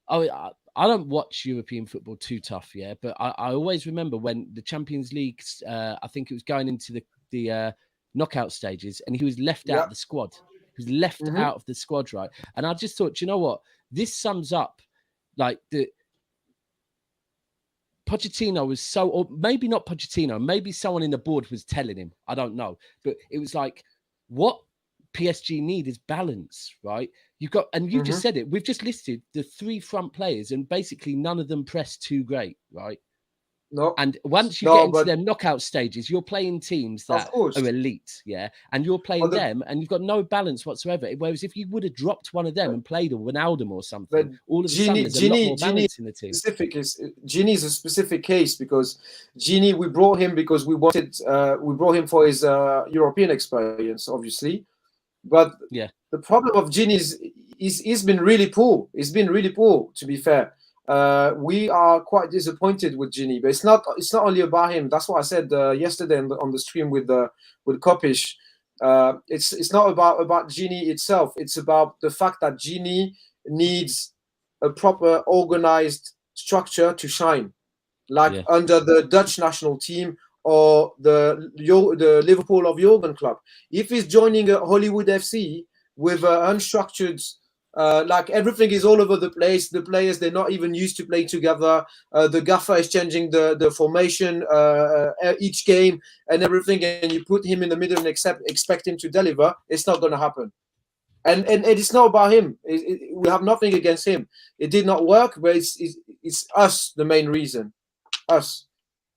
I don't watch European football too tough, but I always remember when the Champions League, I think it was going into the knockout stages, and he was left out of the squad. who's left out of the squad, right? And I just thought, you know what? This sums up like the Pochettino was so, or maybe not Pochettino, maybe someone in the board was telling him. I don't know. But it was like, what PSG need is balance, right? You've got, and you just said it, we've just listed the 3 front players and basically none of them press too great, right? No. And once you get into them knockout stages, you're playing teams that are elite, yeah? And you're playing them and you've got no balance whatsoever. Whereas if you would have dropped one of them and played a Ronaldo or something, all of a sudden there's a lot more balance in the team. Gini is a specific case because Gini, we brought him because we brought him for his European experience, obviously. But the problem of Gini is he's been really poor. He's been really poor, to be fair. We are quite disappointed with Gini, but it's not only about him. That's what I said yesterday on the stream with Kopish. It's not about Gini itself. It's about the fact that Gini needs a proper organized structure to shine, like under the Dutch national team or the Liverpool of Jurgen club. If he's joining a Hollywood FC with unstructured. Like everything is all over the place. The players, they're not even used to play together. The gaffer is changing the formation each game and everything, and you put him in the middle and expect him to deliver. It's not going to happen. And it's not about him. We have nothing against him. It did not work, but it's us the main reason. Us.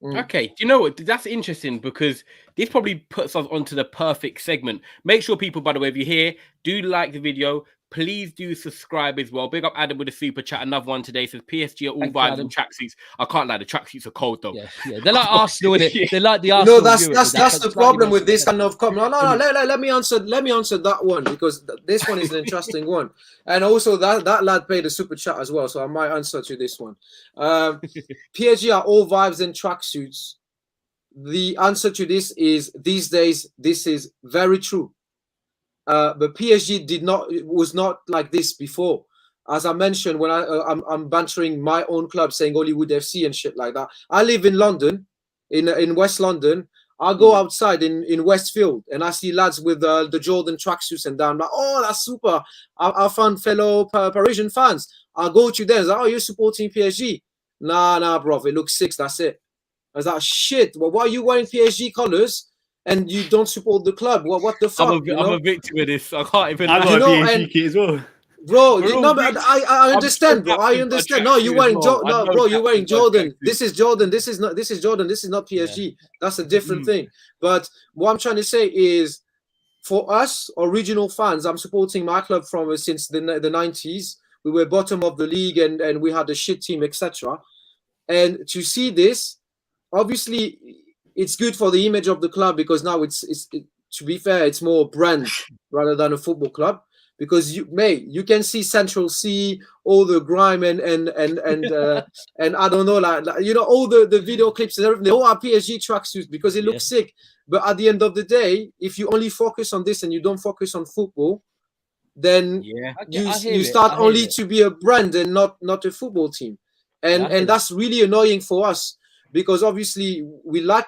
Okay, do you know what? That's interesting because this probably puts us onto the perfect segment. Make sure people, by the way, if you're here, do like the video. Please do subscribe as well. Big up Adam with a super chat. Another one today says PSG are all vibes and tracksuits. I can't lie, the tracksuits are cold though. Yeah. They're like Arsenal, innit? They're like the Arsenal. No, that's the problem with this kind of comment. No. Let me answer that one because this one is an interesting one. And also that lad paid a super chat as well, so I might answer to this one. PSG are all vibes and tracksuits. The answer to this is these days this is very true. But PSG was not like this before. As I mentioned, when I'm bantering my own club, saying Hollywood FC and shit like that. I live in London, in West London. I go outside in Westfield and I see lads with the Jordan tracksuits and I'm like, oh, that's super. I found fellow Parisian fans. I go to them. Like, oh, you're supporting PSG? Nah, bro. It looks sick. That's it. I was like, shit. Well, why are you wearing PSG colors? And you don't support the club. Well, what the fuck? I'm a victim of this. I can't even. I've got a PSG kit as well. Bro, but I understand, bro. I understand. No, you're wearing Jordan. No, bro, you're wearing Jordan. This is Jordan. This is Jordan. This is not PSG. That's a different thing. But what I'm trying to say is, for us original fans, I'm supporting my club from since the 90s. We were bottom of the league and we had a shit team, etc. And to see this, obviously. It's good for the image of the club because now to be fair, it's more a brand rather than a football club. Because you can see Central C, all the grime and I don't know, like all the video clips and everything. They all are PSG tracksuits because it looks sick. But at the end of the day, if you only focus on this and you don't focus on football, then you start only to be a brand and not a football team, and that's really annoying for us. Because obviously we like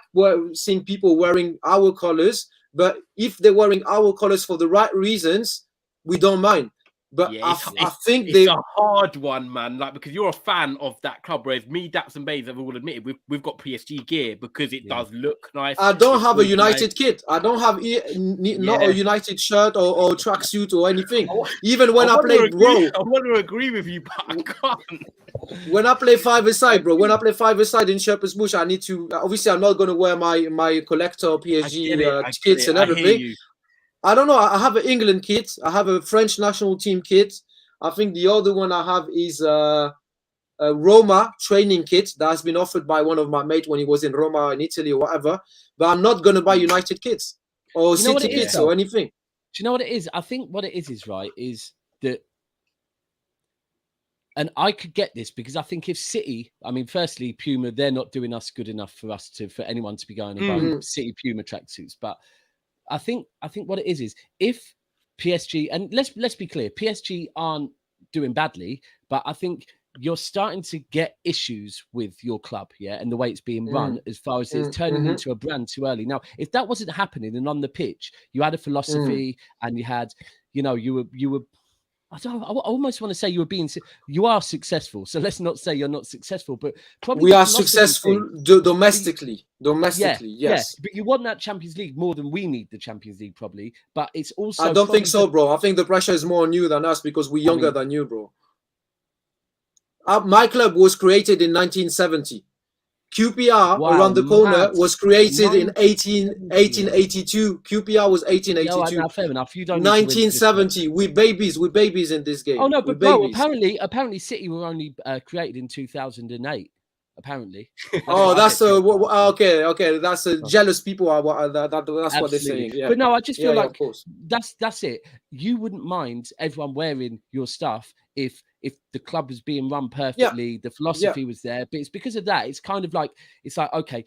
seeing people wearing our colors, but if they're wearing our colors for the right reasons, we don't mind. But I think it's a hard one, man. Like because you're a fan of that club, whereas me, Daps and Bains have all admitted we've got PSG gear because it does look nice. I don't have a United kit. I don't have not a United shirt or tracksuit or anything. Even when I play, bro. I want to agree with you, but I can't. When I play five-a-side, bro. When I play five-a-side in Shepherd's Bush, I need to. Obviously, I'm not going to wear my collector PSG kits and everything. I don't know. I have an England kit. I have a French national team kit. I think the other one I have is a Roma training kit that has been offered by one of my mates when he was in Roma in Italy or whatever. But I'm not going to buy United kits or City kits or anything. Do you know what it is? I think what it is right, is that, and I could get this because I think if City, I mean, firstly, Puma, they're not doing us good enough for anyone to be going about City Puma tracksuits, but I think what it is if PSG, and let's be clear, PSG aren't doing badly, but I think you're starting to get issues with your club, and the way it's being run as far as it's turning into a brand too early. Now, if that wasn't happening and on the pitch, you had a philosophy and you had, you know, you were. I almost want to say you are successful. So let's not say you're not successful, but probably we are successful domestically. Domestically, yes. Yeah, but you want that Champions League more than we need the Champions League, probably. But it's also. I don't think so, bro. I think the pressure is more on you than us because we're younger than you, bro. My club was created in 1970. QPR around the corner was created in 1882. QPR was 1882. No, fair enough. You don't 1970. We're babies in this game. Oh no, but bro, apparently City were only created in 2008. Apparently. That's okay. That's jealous people. That's what they're saying. Yeah. But no, I just feel like that's it. You wouldn't mind everyone wearing your stuff if the club was being run perfectly, the philosophy was there. But it's because of that. It's like okay,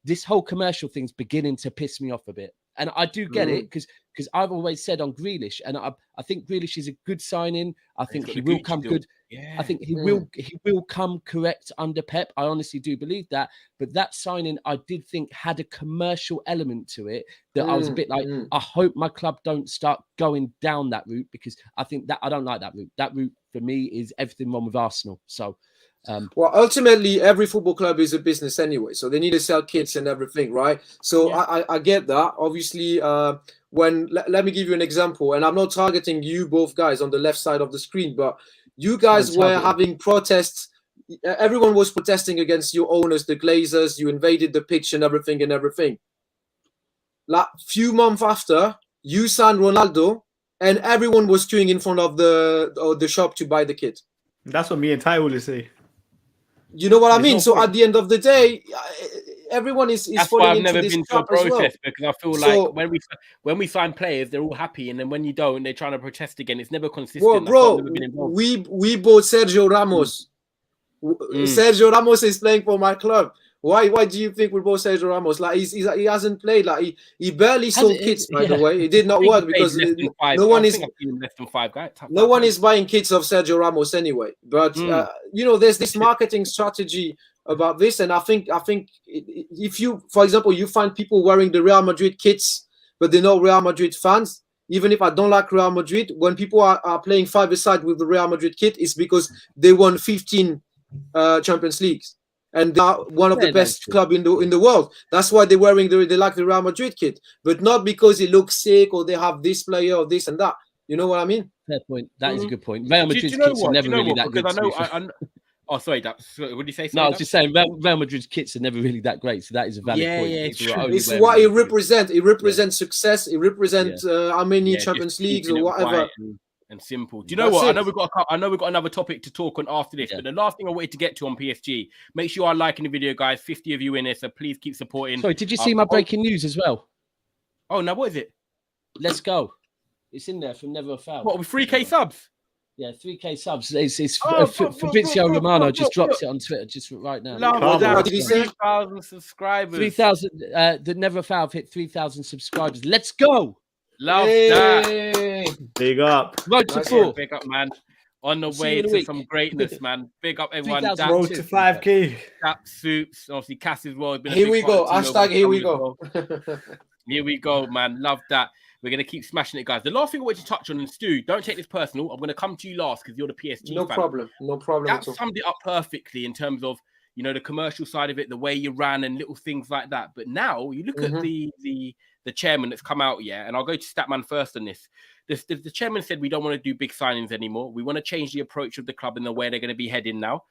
this whole commercial thing's beginning to piss me off a bit. And I do get it because I've always said on Grealish, and I think Grealish is a good signing. I think he will come good. Yeah. I think he will come correct under Pep. I honestly do believe that. But that signing, I did think had a commercial element to it that I was a bit like, I hope my club don't start going down that route because I think that I don't like that route. That route for me is everything wrong with Arsenal. So. Well, ultimately, every football club is a business anyway, so they need to sell kits and everything, right? So I get that. Obviously, let me give you an example, and I'm not targeting you both guys on the left side of the screen, but you guys were having protests. Everyone was protesting against your owners, the Glazers. You invaded the pitch and everything. Like few months after, you signed Ronaldo, and everyone was queuing in front of the shop to buy the kit. That's what me and Ty always say. You know what I mean? So at the end of the day, everyone is that's falling why I've into never this been to a trap as protest well. because I feel like when we sign players, they're all happy, and then when you don't, they're trying to protest again. It's never consistent. Well, bro, we bought Sergio Ramos. Sergio Ramos is playing for my club. Why do you think we bought Sergio Ramos? Like he hasn't played. Like he barely sold kits. By the way, it did not work because no one is less than five guys. No one is buying kits of Sergio Ramos anyway. But there's this marketing strategy about this, and I think if you, for example, you find people wearing the Real Madrid kits, but they're not Real Madrid fans. Even if I don't like Real Madrid, when people are playing five-a-side with the Real Madrid kit, it's because they won 15 Champions Leagues. And they are one of the best club in the world. That's why they're wearing they like the Real Madrid kit, but not because it looks sick or they have this player or this and that. You know what I mean? Fair point. That is a good point. Real Madrid's kits are never really that good. Oh, sorry. What did you say? No, I was just saying Real Madrid's kits are never really that great. So that is a valid point. It's what it represents. It represents success. It represents how many Champions Leagues or whatever. And simple. Do you know what? I know we've got another topic to talk on after this, but the last thing I wanted to get to on PSG, make sure you are liking the video, guys. 50 of you in here, so please keep supporting. Sorry, did you see my breaking news as well? Oh, no, what is it? Let's go. It's in there from Never a Foul. What, with 3K subs? Yeah, 3K subs. It's Fabrizio Romano just drops it on Twitter just right now. What did he say? 3,000 subscribers. 3,000. The Never a Foul hit 3,000 subscribers. Let's go. Love that. Big up. Road to 4. Big up, man. On the way to some greatness, man. Big up everyone. Road to 5K. Daps Soups. Obviously, Cass as well. Here we go. Hashtag here we go. Here we go, man. Love that. We're going to keep smashing it, guys. The last thing I want to touch on, and Stu, don't take this personal. I'm going to come to you last because you're the PSG fan. No problem. That summed it up perfectly in terms of, the commercial side of it, the way you ran and little things like that. But now you look at the chairman that's come out, and I'll go to Statman first on this. The chairman said we don't want to do big signings anymore. We want to change the approach of the club and the way they're going to be heading now.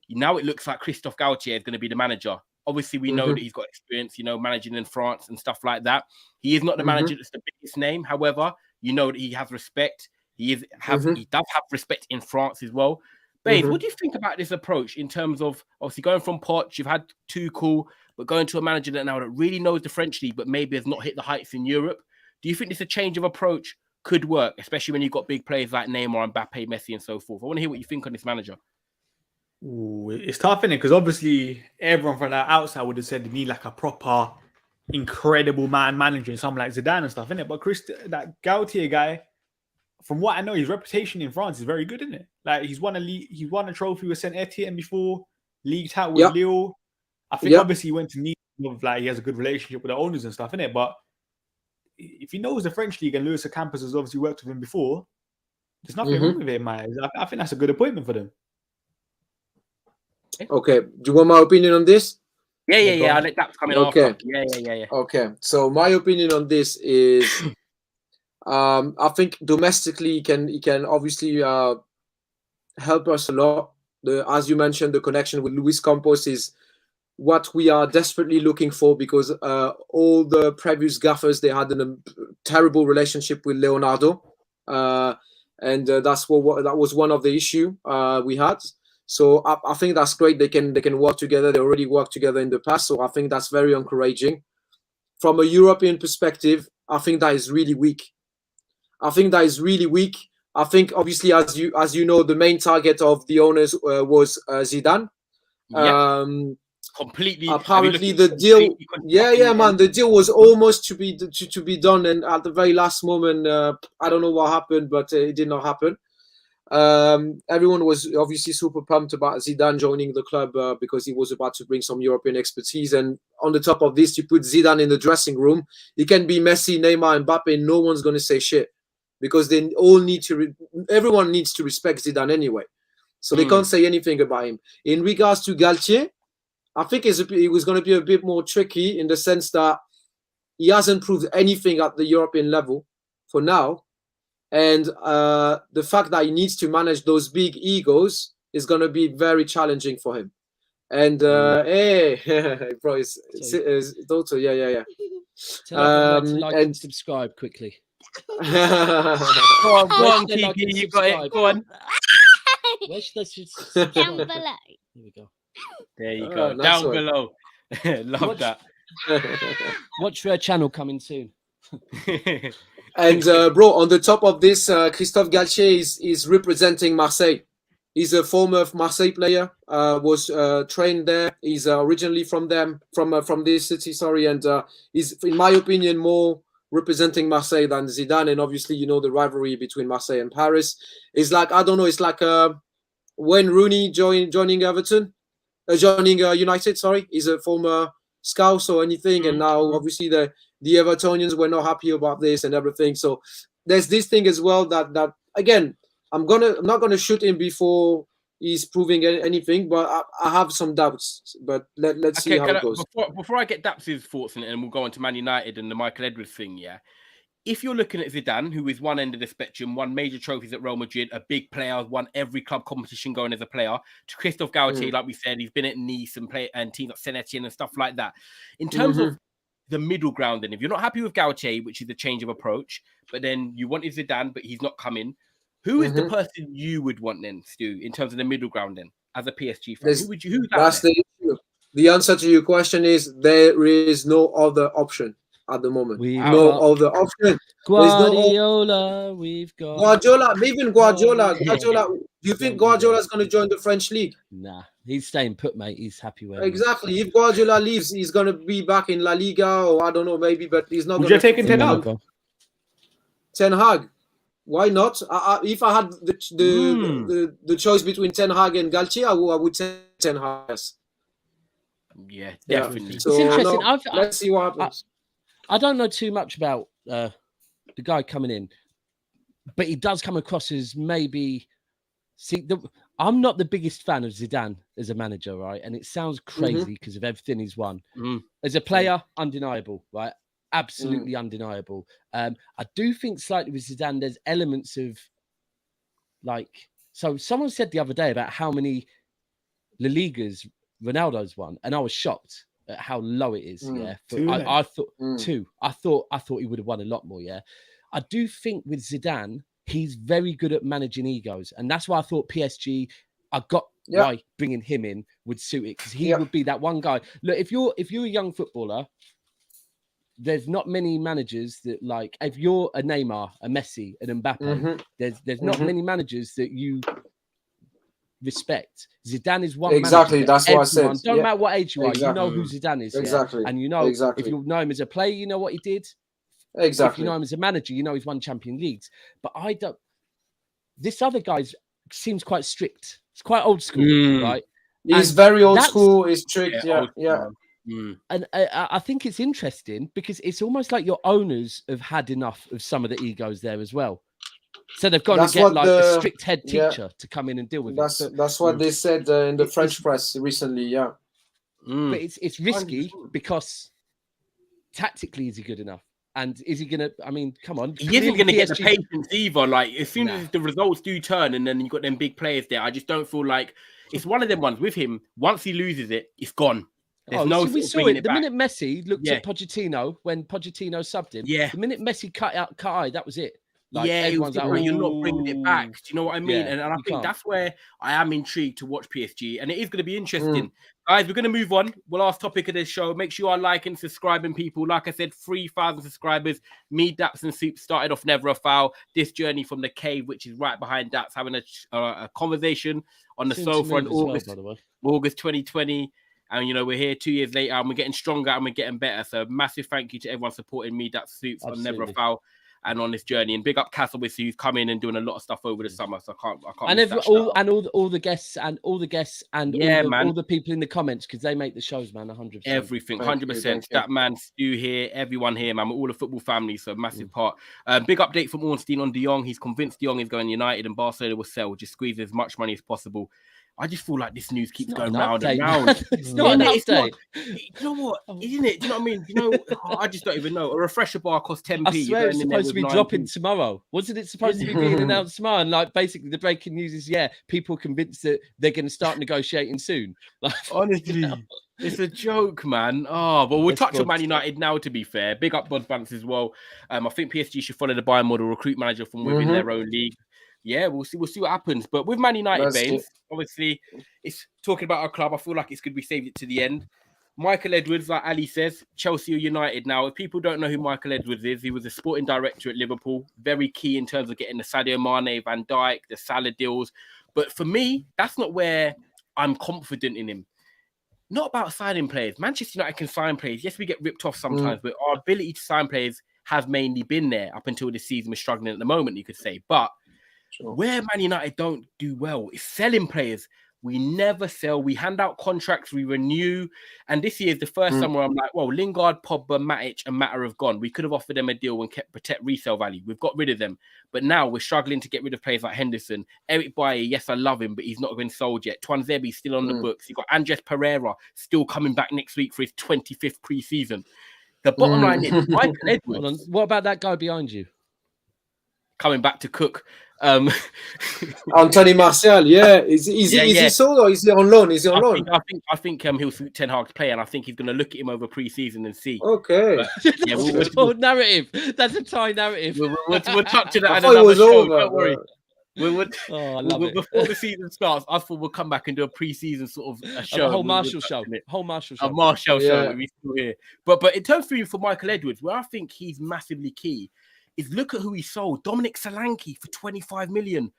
Now it looks like Christophe Galtier is going to be the manager. Obviously, we know that he's got experience, managing in France and stuff like that. He is not the manager that's the biggest name. However, that he has respect. He does have respect in France as well. Bains, what do you think about this approach in terms of obviously going from Poch, you've had Tuchel, but going to a manager that really knows the French league, but maybe has not hit the heights in Europe? Do you think this a change of approach could work, especially when you've got big players like Neymar, Mbappe, Messi, and so forth? I want to hear what you think on this manager. Ooh, it's tough, innit? Because obviously everyone from the outside would have said they need like a proper, incredible manager, something like Zidane and stuff, innit? But that Galtier guy, from what I know, his reputation in France is very good, isn't it? Like he's won a trophy with Saint Etienne before, league title with Lille. I think obviously he went to Nice, like he has a good relationship with the owners and stuff, innit? But if he knows the French league and Lewis Campos has obviously worked with him before, there's nothing wrong with it in my eyes. I think that's a good appointment for them. Okay. Do you want my opinion on this? Yeah. I'll let Daps come in after. Yeah. Okay. So my opinion on this is, I think domestically he can obviously help us a lot. As you mentioned, the connection with Luis Campos is what we are desperately looking for, because all the previous gaffers, they had a terrible relationship with Leonardo, and that was one of the issue we had. So I think that's great. They can work together. They already worked together in the past, so I think that's very encouraging. From a European perspective, I think that is really weak. I think obviously, as you know, the main target of the owners was Zidane. Completely. Apparently, the deal. Man. The deal was almost to be done, and at the very last moment, I don't know what happened, but it did not happen. Everyone was obviously super pumped about Zidane joining the club because he was about to bring some European expertise. And on the top of this, you put Zidane in the dressing room. He can be Messi, Neymar, Mbappe. No one's going to say shit, because they all need to. Everyone needs to respect Zidane anyway, so they can't say anything about him. In regards to Galtier, I think it was going to be a bit more tricky in the sense that he hasn't proved anything at the European level for now. And the fact that he needs to manage those big egos is going to be very challenging for him. And hey, bro, it's Toto, yeah. Tell everyone to like and subscribe quickly. Go on, Kiki, you got it. Go on. Down below. Here we go. There you go. Down below. Love that. Watch their channel coming soon. And bro, on the top of this, Christophe Galtier is representing Marseille. He's a former Marseille player. Was trained there. He's originally from this city. Sorry, and he's, in my opinion, more representing Marseille than Zidane. And obviously, you know the rivalry between Marseille and Paris. It's like, I don't know. It's like when Rooney joining Everton, joining United. Sorry, he's a former Scouse or anything, and now obviously the Evertonians were not happy about this and everything. So there's this thing as well that again, I'm not gonna shoot him before he's proving anything, but I have some doubts. But let's see how it goes. Before I get Daps' thoughts on it, and we'll go on to Man United and the Michael Edwards thing, yeah. If you're looking at Zidane, who is one end of the spectrum, won major trophies at Real Madrid, a big player, won every club competition going as a player, to Christophe Galtier, like we said, he's been at Nice and teams like Saint-Etienne and stuff like that. In terms of the middle ground, then, if you're not happy with Galtier, which is a change of approach, but then you wanted Zidane, but he's not coming, who is the person you would want then, Stu, in terms of the middle ground then, as a PSG fan? Who's that's the issue. The answer to your question is there is no other option. At the moment, no other option. Guardiola, we've got Guardiola. Even Guardiola. Do you think Guardiola is going to join the French league? Nah, he's staying put, mate. He's happy with exactly. If Guardiola leaves, he's going to be back in La Liga, or I don't know, maybe, but he's not. Would you take Ten Hag? Ten Hag, why not? If I had the choice between Ten Hag and Galtier, I would take Ten Hag. Yeah, definitely. So, it's interesting. Let's see what happens. I don't know too much about the guy coming in, but he does come across as maybe. I'm not the biggest fan of Zidane as a manager, right? And it sounds crazy because of everything he's won. As a player, undeniable, right? Absolutely undeniable. I do think slightly with Zidane, there's elements of like. So someone said the other day about how many La Ligas Ronaldo's won, and I was shocked at how low it is. I thought 2. I thought he would have won a lot more. I do think with Zidane, he's very good at managing egos, and that's why I thought PSG. I got why bringing him in would suit it, because he would be that one guy. Look, if you're a young footballer, there's not many managers that, like, if you're a Neymar, a Messi, an Mbappe, there's not many managers that you respect. Zidane is one. Exactly, that's what I said. Don't matter what age you are, you know who Zidane is. Exactly, and you know if you know him as a player, you know what he did. Exactly. If you know him as a manager, you know he's won Champions Leagues. But I don't. This other guy seems quite strict. It's quite old school, right? He's very old school. He's strict. Yeah. And I think it's interesting because it's almost like your owners have had enough of some of the egos there as well. So they've got to get like a strict head teacher to come in and deal with it. That's what they said in the French press recently. Yeah, but it's risky because tactically, is he good enough? And is he gonna? I mean, come on, he isn't gonna get the patience either. Like as soon as the results do turn, and then you got them big players there, I just don't feel like it's one of them ones with him. Once he loses it, it's gone. There's no. So we saw it the minute Messi looked at Pochettino when Pochettino subbed him. Yeah, the minute Messi cut eye, that was it. Like, everyone's like, you're not bringing it back. Do you know what I mean? And I think that's where I am intrigued to watch PSG. And it is going to be interesting. Guys, we're going to move on. Well, last topic of this show. Make sure you are liking, subscribing, people. Like I said, 3,000 subscribers. Me, Daps, and Soup started off Never a Foul. This journey from the cave, which is right behind Daps, having a conversation on the sofa in August 2020. And, you know, we're here 2 years later and we're getting stronger and we're getting better. So massive thank you to everyone supporting me, Daps, Soups on Never a Foul. And on this journey, and big up Castle with who's come in and doing a lot of stuff over the summer. So I can't. And all the guests and all the people in the comments because they make the shows, man. 100%. Everything, 100%. Statman, Stu here, everyone here, man. We're all a football family, so massive part. Big update from Ornstein on De Jong. He's convinced De Jong is going United, and Barcelona will sell. Just squeeze as much money as possible. I just feel like this news keeps going round and round. It's not an update. You know what? Isn't it? Do you know what I mean? You know, I just don't even know. A refresher bar costs 10p. I swear it's supposed to be dropping tomorrow. Wasn't it supposed to be being announced tomorrow? And like basically the breaking news is, people convinced that they're going to start negotiating soon. Like, honestly, it's a joke, man. Oh, but we'll touch on Man United now, to be fair. Big up Bod Vance as well. I think PSG should follow the buy model, recruit manager from within their own league. Yeah, we'll see what happens. But with Man United, Bains, obviously, it's talking about our club. I feel like it's good we saved it to the end. Michael Edwards, like Ali says, Chelsea or United. Now, if people don't know who Michael Edwards is, he was a sporting director at Liverpool. Very key in terms of getting the Sadio Mane, Van Dijk, the Salah deals. But for me, that's not where I'm confident in him. Not about signing players. Manchester United can sign players. Yes, we get ripped off sometimes, but our ability to sign players has mainly been there up until this season. We're struggling at the moment, you could say. But where Man United don't do well is selling players. We never sell. We hand out contracts. We renew. And this year is the first time where I'm like, well, Lingard, Pogba, Matic, and Matter have gone. We could have offered them a deal and protect resale value. We've got rid of them. But now we're struggling to get rid of players like Henderson. Eric Bailly, yes, I love him, but he's not been sold yet. Tuanzebe still on the books. You've got Andres Pereira still coming back next week for his 25th pre-season. The bottom line is, Michael Edwards. What about that guy behind you? Coming back to cook. Anthony Martial, is he sold or is he on loan? Is he on loan? I think he'll suit Ten Hag's play, and I think he's going to look at him over pre-season and see. Okay, but, narrative. That's a Thai narrative. We'll touch on that. I thought it was over. Don't worry. Before the season starts, I thought we'll come back and do a pre-season sort of a show. A whole Marshall show. A Marshall show. We're still here. But in terms for Michael Edwards, where I think he's massively key is look at who he sold. Dominic Solanke for 25 million.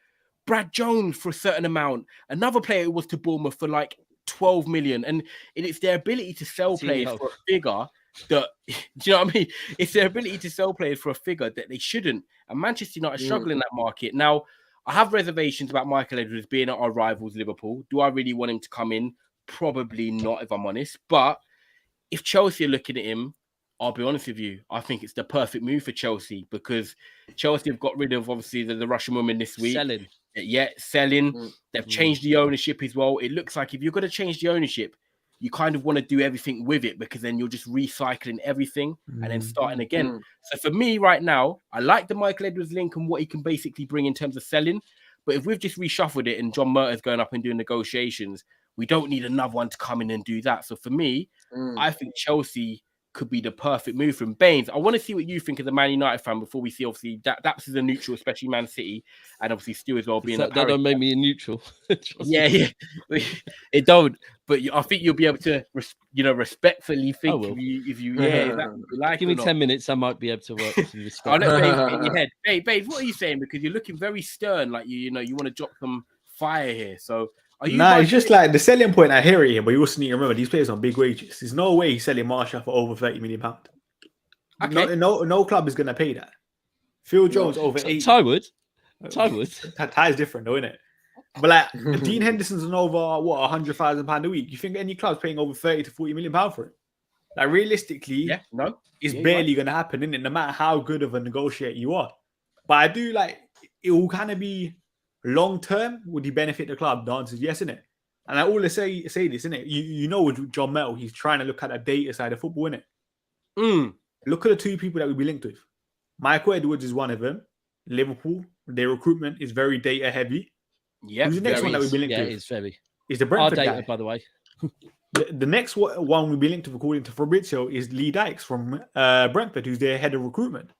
Brad Jones for a certain amount. Another player who was to Bournemouth for like 12 million. And it's their ability to sell players for a figure that, do you know what I mean? It's their ability to sell players for a figure that they shouldn't. And Manchester United struggle in that market. Now, I have reservations about Michael Edwards being at our rivals, Liverpool. Do I really want him to come in? Probably not, if I'm honest. But if Chelsea are looking at him, I'll be honest with you, I think it's the perfect move for Chelsea because Chelsea have got rid of, obviously, the Russian woman this week. Selling. They've changed the ownership as well. It looks like if you're going to change the ownership, you kind of want to do everything with it because then you're just recycling everything and then starting again. So for me right now, I like the Michael Edwards link and what he can basically bring in terms of selling. But if we've just reshuffled it and John Murtaugh's going up and doing negotiations, we don't need another one to come in and do that. So for me, I think Chelsea could be the perfect move from Bains. I want to see what you think as a Man United fan before we see, obviously, Daps is a neutral, especially Man City, and obviously Stu as well being a that don't make me a neutral. yeah. It don't. But I think you'll be able to, respectfully think if you like. Give me 10 minutes, I might be able to work. I'll let Bains in your head. Babe, what are you saying? Because you're looking very stern, like you want to drop some fire here. So. It's just like the selling point I hear him, but you also need to remember these players on big wages. There's no way he's selling Martial for over £30 million. Okay. No club is going to pay that. Phil Jones over 8. Ty would. Ty's different though, isn't it? But like Dean Henderson's on over £100,000 a week. You think any club's paying over 30 to £40 million for it? Like realistically, it's Yeah, barely going to happen, isn't it? No matter how good of a negotiator you are. But I do like it will kind of be long term. Would he benefit the club? The answer is yes, isn't it? And I always say this, isn't it? You know, with John Mettle, he's trying to look at the data side of football, isn't it? Look at the two people that we'll be linked with. Michael Edwards is one of them. Liverpool, their recruitment is very data heavy. Yeah. Who's the next one that we'll be linked with? Yeah, it's very. Is the Brentford Our data, guy. by the way. The next one we'll be linked to, according to Fabrizio, is Lee Dykes from Brentford, who's their head of recruitment.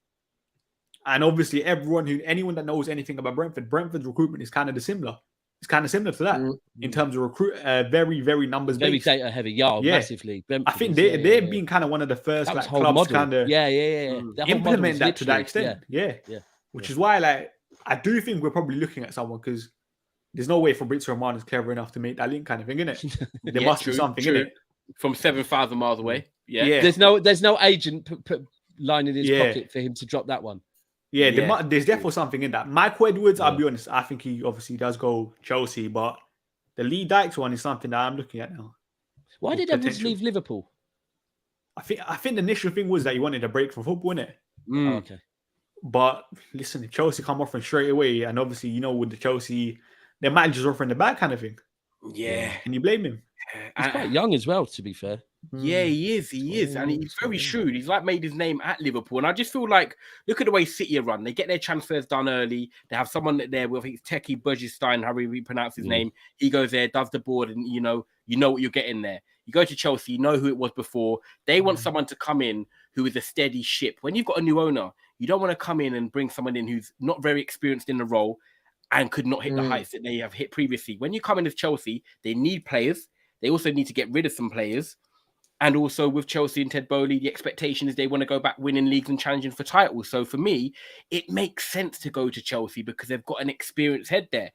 And obviously, anyone that knows anything about Brentford's recruitment is kind of similar. It's kind of similar to that in terms of recruit. Very, very numbers very based. data heavy. Yeah, massively. Brentford I think they've been kind of one of the first like, clubs kind of implement that to that extent. Yeah. Which is why, I do think we're probably looking at someone because. There's no way Fabrizio Romano is clever enough to make that link kind of thing, innit? There must be something in it. From 7,000 miles away. Yeah. There's no agent put line in his pocket for him to drop that one. Yeah, there's definitely something in that. Michael Edwards, I'll be honest, I think he obviously does go Chelsea, but the Lee Dykes one is something that I'm looking at now. Why did Edwards leave Liverpool? I think the initial thing was that he wanted a break from football, innit? Oh, okay. But listen, if Chelsea come offering straight away, and obviously, with the Chelsea, they might just offer in the back kind of thing. Yeah. Can you blame him? He's quite young as well, to be fair. Yeah, he is. And he's very shrewd. He's made his name at Liverpool. And I just feel like, look at the way City are run. They get their transfers done early. They have someone there with, I think it's Teki Bergestein, however you pronounce his name. He goes there, does the board, and you know what you're getting there. You go to Chelsea, you know who it was before. They want someone to come in who is a steady ship. When you've got a new owner, you don't want to come in and bring someone in who's not very experienced in the role and could not hit the heights that they have hit previously. When you come in as Chelsea, they need players. They also need to get rid of some players. And also with Chelsea and Ted Bowley, the expectation is they want to go back winning leagues and challenging for titles. So for me, it makes sense to go to Chelsea because they've got an experienced head there.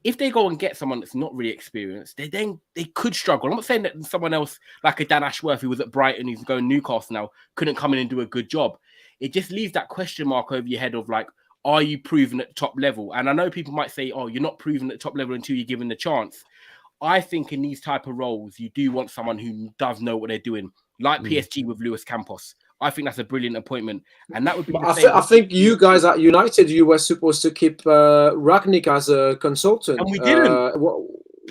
If they go and get someone that's not really experienced, they could struggle. I'm not saying that someone else like a Dan Ashworth who was at Brighton, who's going to Newcastle now, couldn't come in and do a good job. It just leaves that question mark over your head of like, are you proven at the top level? And I know people might say, oh, you're not proven at the top level until you're given the chance. I think in these type of roles, you do want someone who does know what they're doing, like PSG with Luis Campos. I think that's a brilliant appointment. And that would be I think you guys at United, you were supposed to keep Ragnick as a consultant. And we didn't.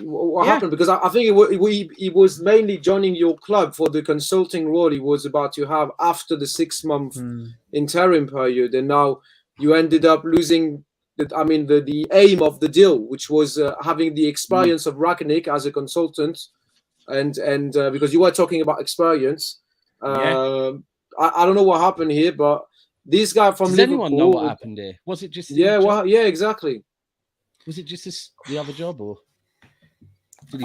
What happened? Because I think he was mainly joining your club for the consulting role he was about to have after the 6-month interim period. And now you ended up losing the aim of the deal, which was having the experience of Ragnick as a consultant. And because you were talking about experience, I don't know what happened here, but this guy from Does Liverpool. Anyone know what happened here? Was it just exactly. Was it just the other job, or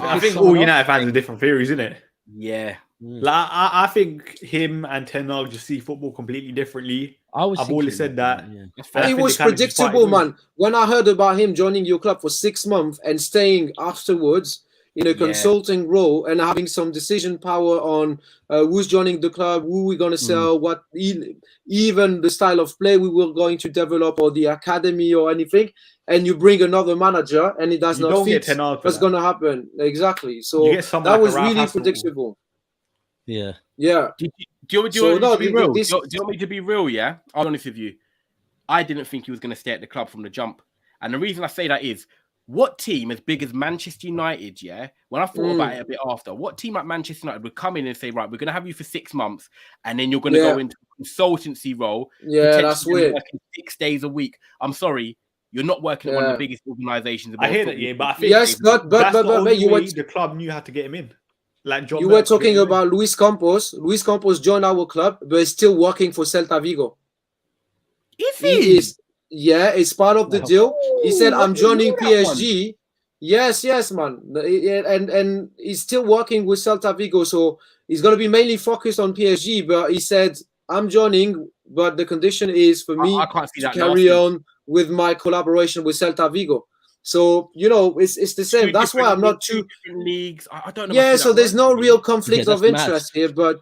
I think all United fans have different theories, isn't it? Yeah. Like I think him and Ten Hag just see football completely differently. I've always said that. Yeah. It was predictable, man. When I heard about him joining your club for 6 months and staying afterwards in a consulting role and having some decision power on who's joining the club, who we're going to sell, what even the style of play we were going to develop or the academy or anything, and you bring another manager and it does not fit, what's going to happen? Exactly. So that was really predictable. Yeah. Yeah. Do you want me to be real? Yeah. I'll be honest with you. I didn't think he was going to stay at the club from the jump. And the reason I say that is, what team as big as Manchester United, when I thought about it a bit after, what team at Manchester United would come in and say, right, we're going to have you for 6 months and then you're going to go into a consultancy role. Yeah, that's weird. 6 days a week. I'm sorry. You're not working at one of the biggest organizations. I hear that, but I think but the club knew how to get him in. Like John, you were talking about Luis Campos. Luis Campos joined our club, but is still working for Celta Vigo. Is he? It's part of the deal. He said, "I'm joining PSG." Yes, man, and he's still working with Celta Vigo, so he's going to be mainly focused on PSG. But he said, "I'm joining, but the condition is for me to carry on with my collaboration with Celta Vigo." So it's the same. That's why I'm not too leagues. I don't know. Yeah, so there's no real conflict of interest here, but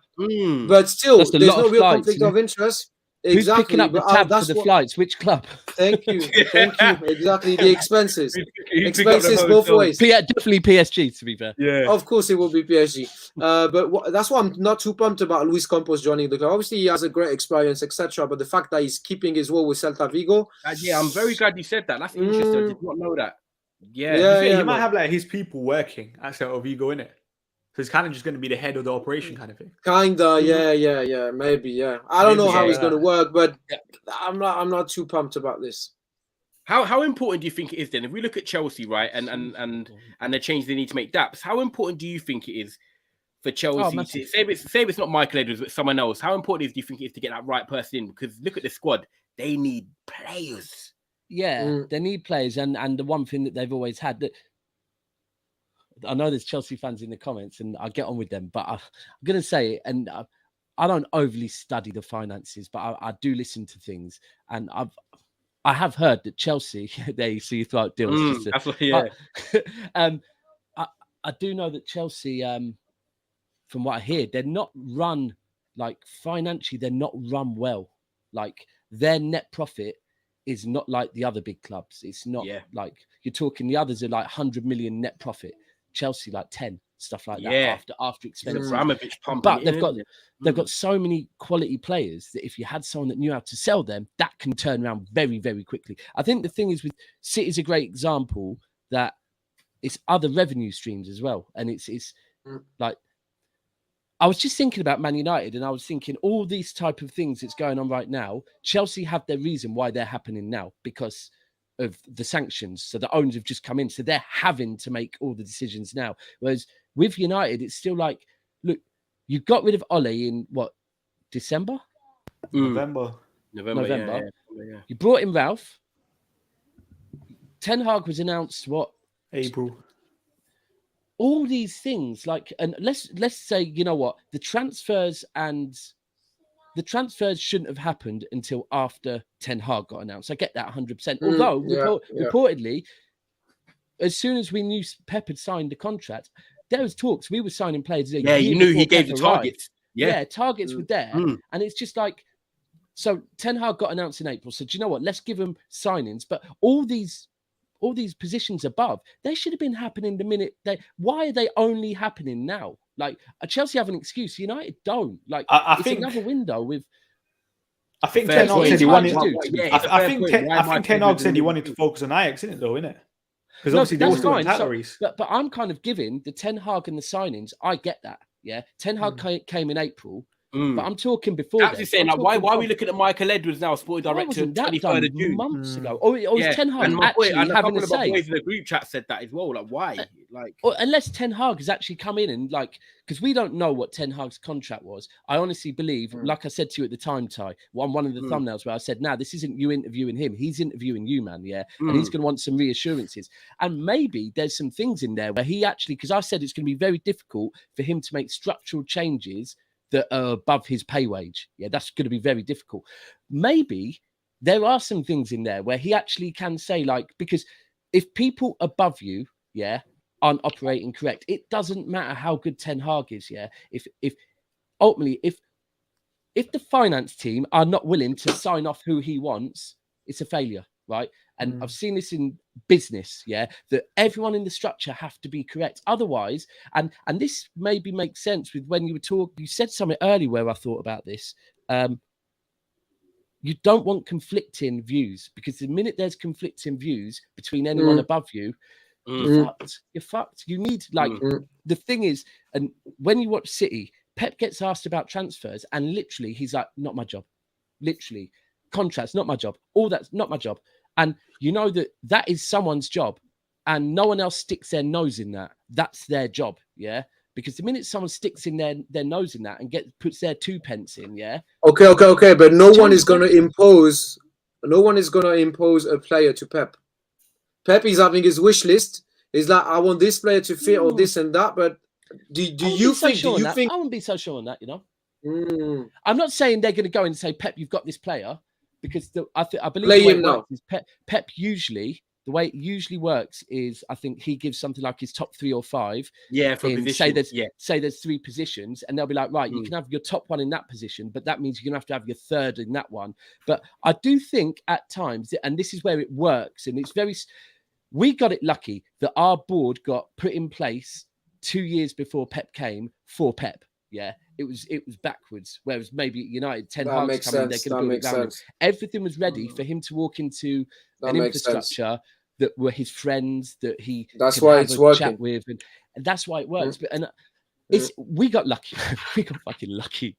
still, there's no real conflict of interest. Who's picking up the tab for the flights? Which club? Thank you. Exactly, the expenses. Expenses both ways. Definitely PSG, to be fair. Yeah, of course it will be PSG. But that's why I'm not too pumped about Luis Campos joining the club. Obviously, he has a great experience, etc. But the fact that he's keeping his role with Celta Vigo. Yeah, I'm very glad you said that. That's interesting. I did not know that. He might have like his people working at Celta Vigo, innit? So it's kind of just going to be the head of the operation kind of thing. Kinda, yeah, maybe, yeah. I don't know how it's going to work, but I'm not too pumped about this. How important do you think it is then? If we look at Chelsea, right, and the change they need to make, Daps, how important do you think it is for Chelsea to say it's not Michael Edwards, but someone else? How important do you think it is to get that right person in? Because look at the squad, they need players. Yeah, they need players, and the one thing that they've always had that. I know there's Chelsea fans in the comments, and I get on with them, but I'm going to say it, and I don't overly study the finances, but I do listen to things, and I have heard that Chelsea, there you see you throw out deals. I do know that Chelsea, from what I hear, they're not run like financially, they're not run well. Like their net profit is not like the other big clubs. It's not like you're talking. The others are like 100 million net profit. Chelsea like 10, stuff like that after expenses. But they've got so many quality players that if you had someone that knew how to sell them, that can turn around very, very quickly. I think the thing is with City's a great example that it's other revenue streams as well. And it's like I was just thinking about Man United, and I was thinking all these type of things that's going on right now, Chelsea have their reason why they're happening now because of the sanctions. So the owners have just come in. So they're having to make all the decisions now. Whereas with United, it's still like, look, you got rid of Ole in what, December? November. Yeah. You brought in Ralph. Ten Hag was announced what? April. All these things, like, and let's say, you know what, the transfers shouldn't have happened until after Ten Hag got announced. I get that 100%. Although, reportedly, as soon as we knew Pep had signed the contract, there was talks. We were signing players. Yeah, you knew he gave the targets. Yeah, targets were there. And it's just like, so Ten Hag got announced in April. So do you know what? Let's give him signings. But all these positions above, they should have been happening the minute why are they only happening now? Like Chelsea have an excuse, United don't. Like I think another window with. I think Ten Hag said he wanted. I think Ten Hag said he wanted to focus on Ajax, isn't it? Though, innit? Because obviously they were still in salaries. But I'm kind of giving the Ten Hag and the signings. I get that. Yeah, Ten Hag came in April. But I'm talking before. That's saying like, why are we looking at Michael Edwards now, sporting director, 23rd of June, months ago? Or is Ten Hag actually having a say? Boys in the group chat said that as well. Like, why? Like, unless Ten Hag has actually come in and like, because we don't know what Ten Hag's contract was. I honestly believe, like I said to you at the time, Ty, one of the thumbnails where I said, "Nah, this isn't you interviewing him. He's interviewing you, man. Yeah, and he's going to want some reassurances. And maybe there's some things in there where he actually, because I said it's going to be very difficult for him to make structural changes that are above his pay wage. Yeah, that's going to be very difficult. Maybe there are some things in there where he actually can say, like, because if people above you, aren't operating correct, it doesn't matter how good Ten Hag is, If ultimately, if the finance team are not willing to sign off who he wants, it's a failure, right? And I've seen this in business, that everyone in the structure have to be correct. Otherwise, and this maybe makes sense with when you were talking, you said something earlier where I thought about this. You don't want conflicting views, because the minute there's conflicting views between anyone above you, you're fucked. You need, like, the thing is, and when you watch City, Pep gets asked about transfers and literally he's like, not my job. Literally, contracts, not my job. All that's not my job. And you know that is someone's job, and no one else sticks their nose in that. That's their job, Because the minute someone sticks in their nose in that and puts their 2 pence in, Okay. But no one is going to impose a player to Pep. Pep is having his wish list. He's like, I want this player to fit or this and that. But do you think? I wouldn't be so sure on that. I'm not saying they're going to go and say, Pep, you've got this player. Because I believe Pep usually, the way it usually works is, I think he gives something like his top 3 or 5. Yeah, for position. Say there's 3 positions, and they'll be like, right, you can have your top one in that position, but that means you're gonna have to have your third in that one. But I do think at times, and this is where it works, and it's very. We got it lucky that our board got put in place 2 years before Pep came for Pep. Yeah, it was backwards. Whereas maybe United, 10 Hag's coming, they're going to build it around. Everything was ready for him to walk into an infrastructure that were his friends, that he that's why it's working. Chat with, and that's why it works. But we got lucky. We got fucking lucky.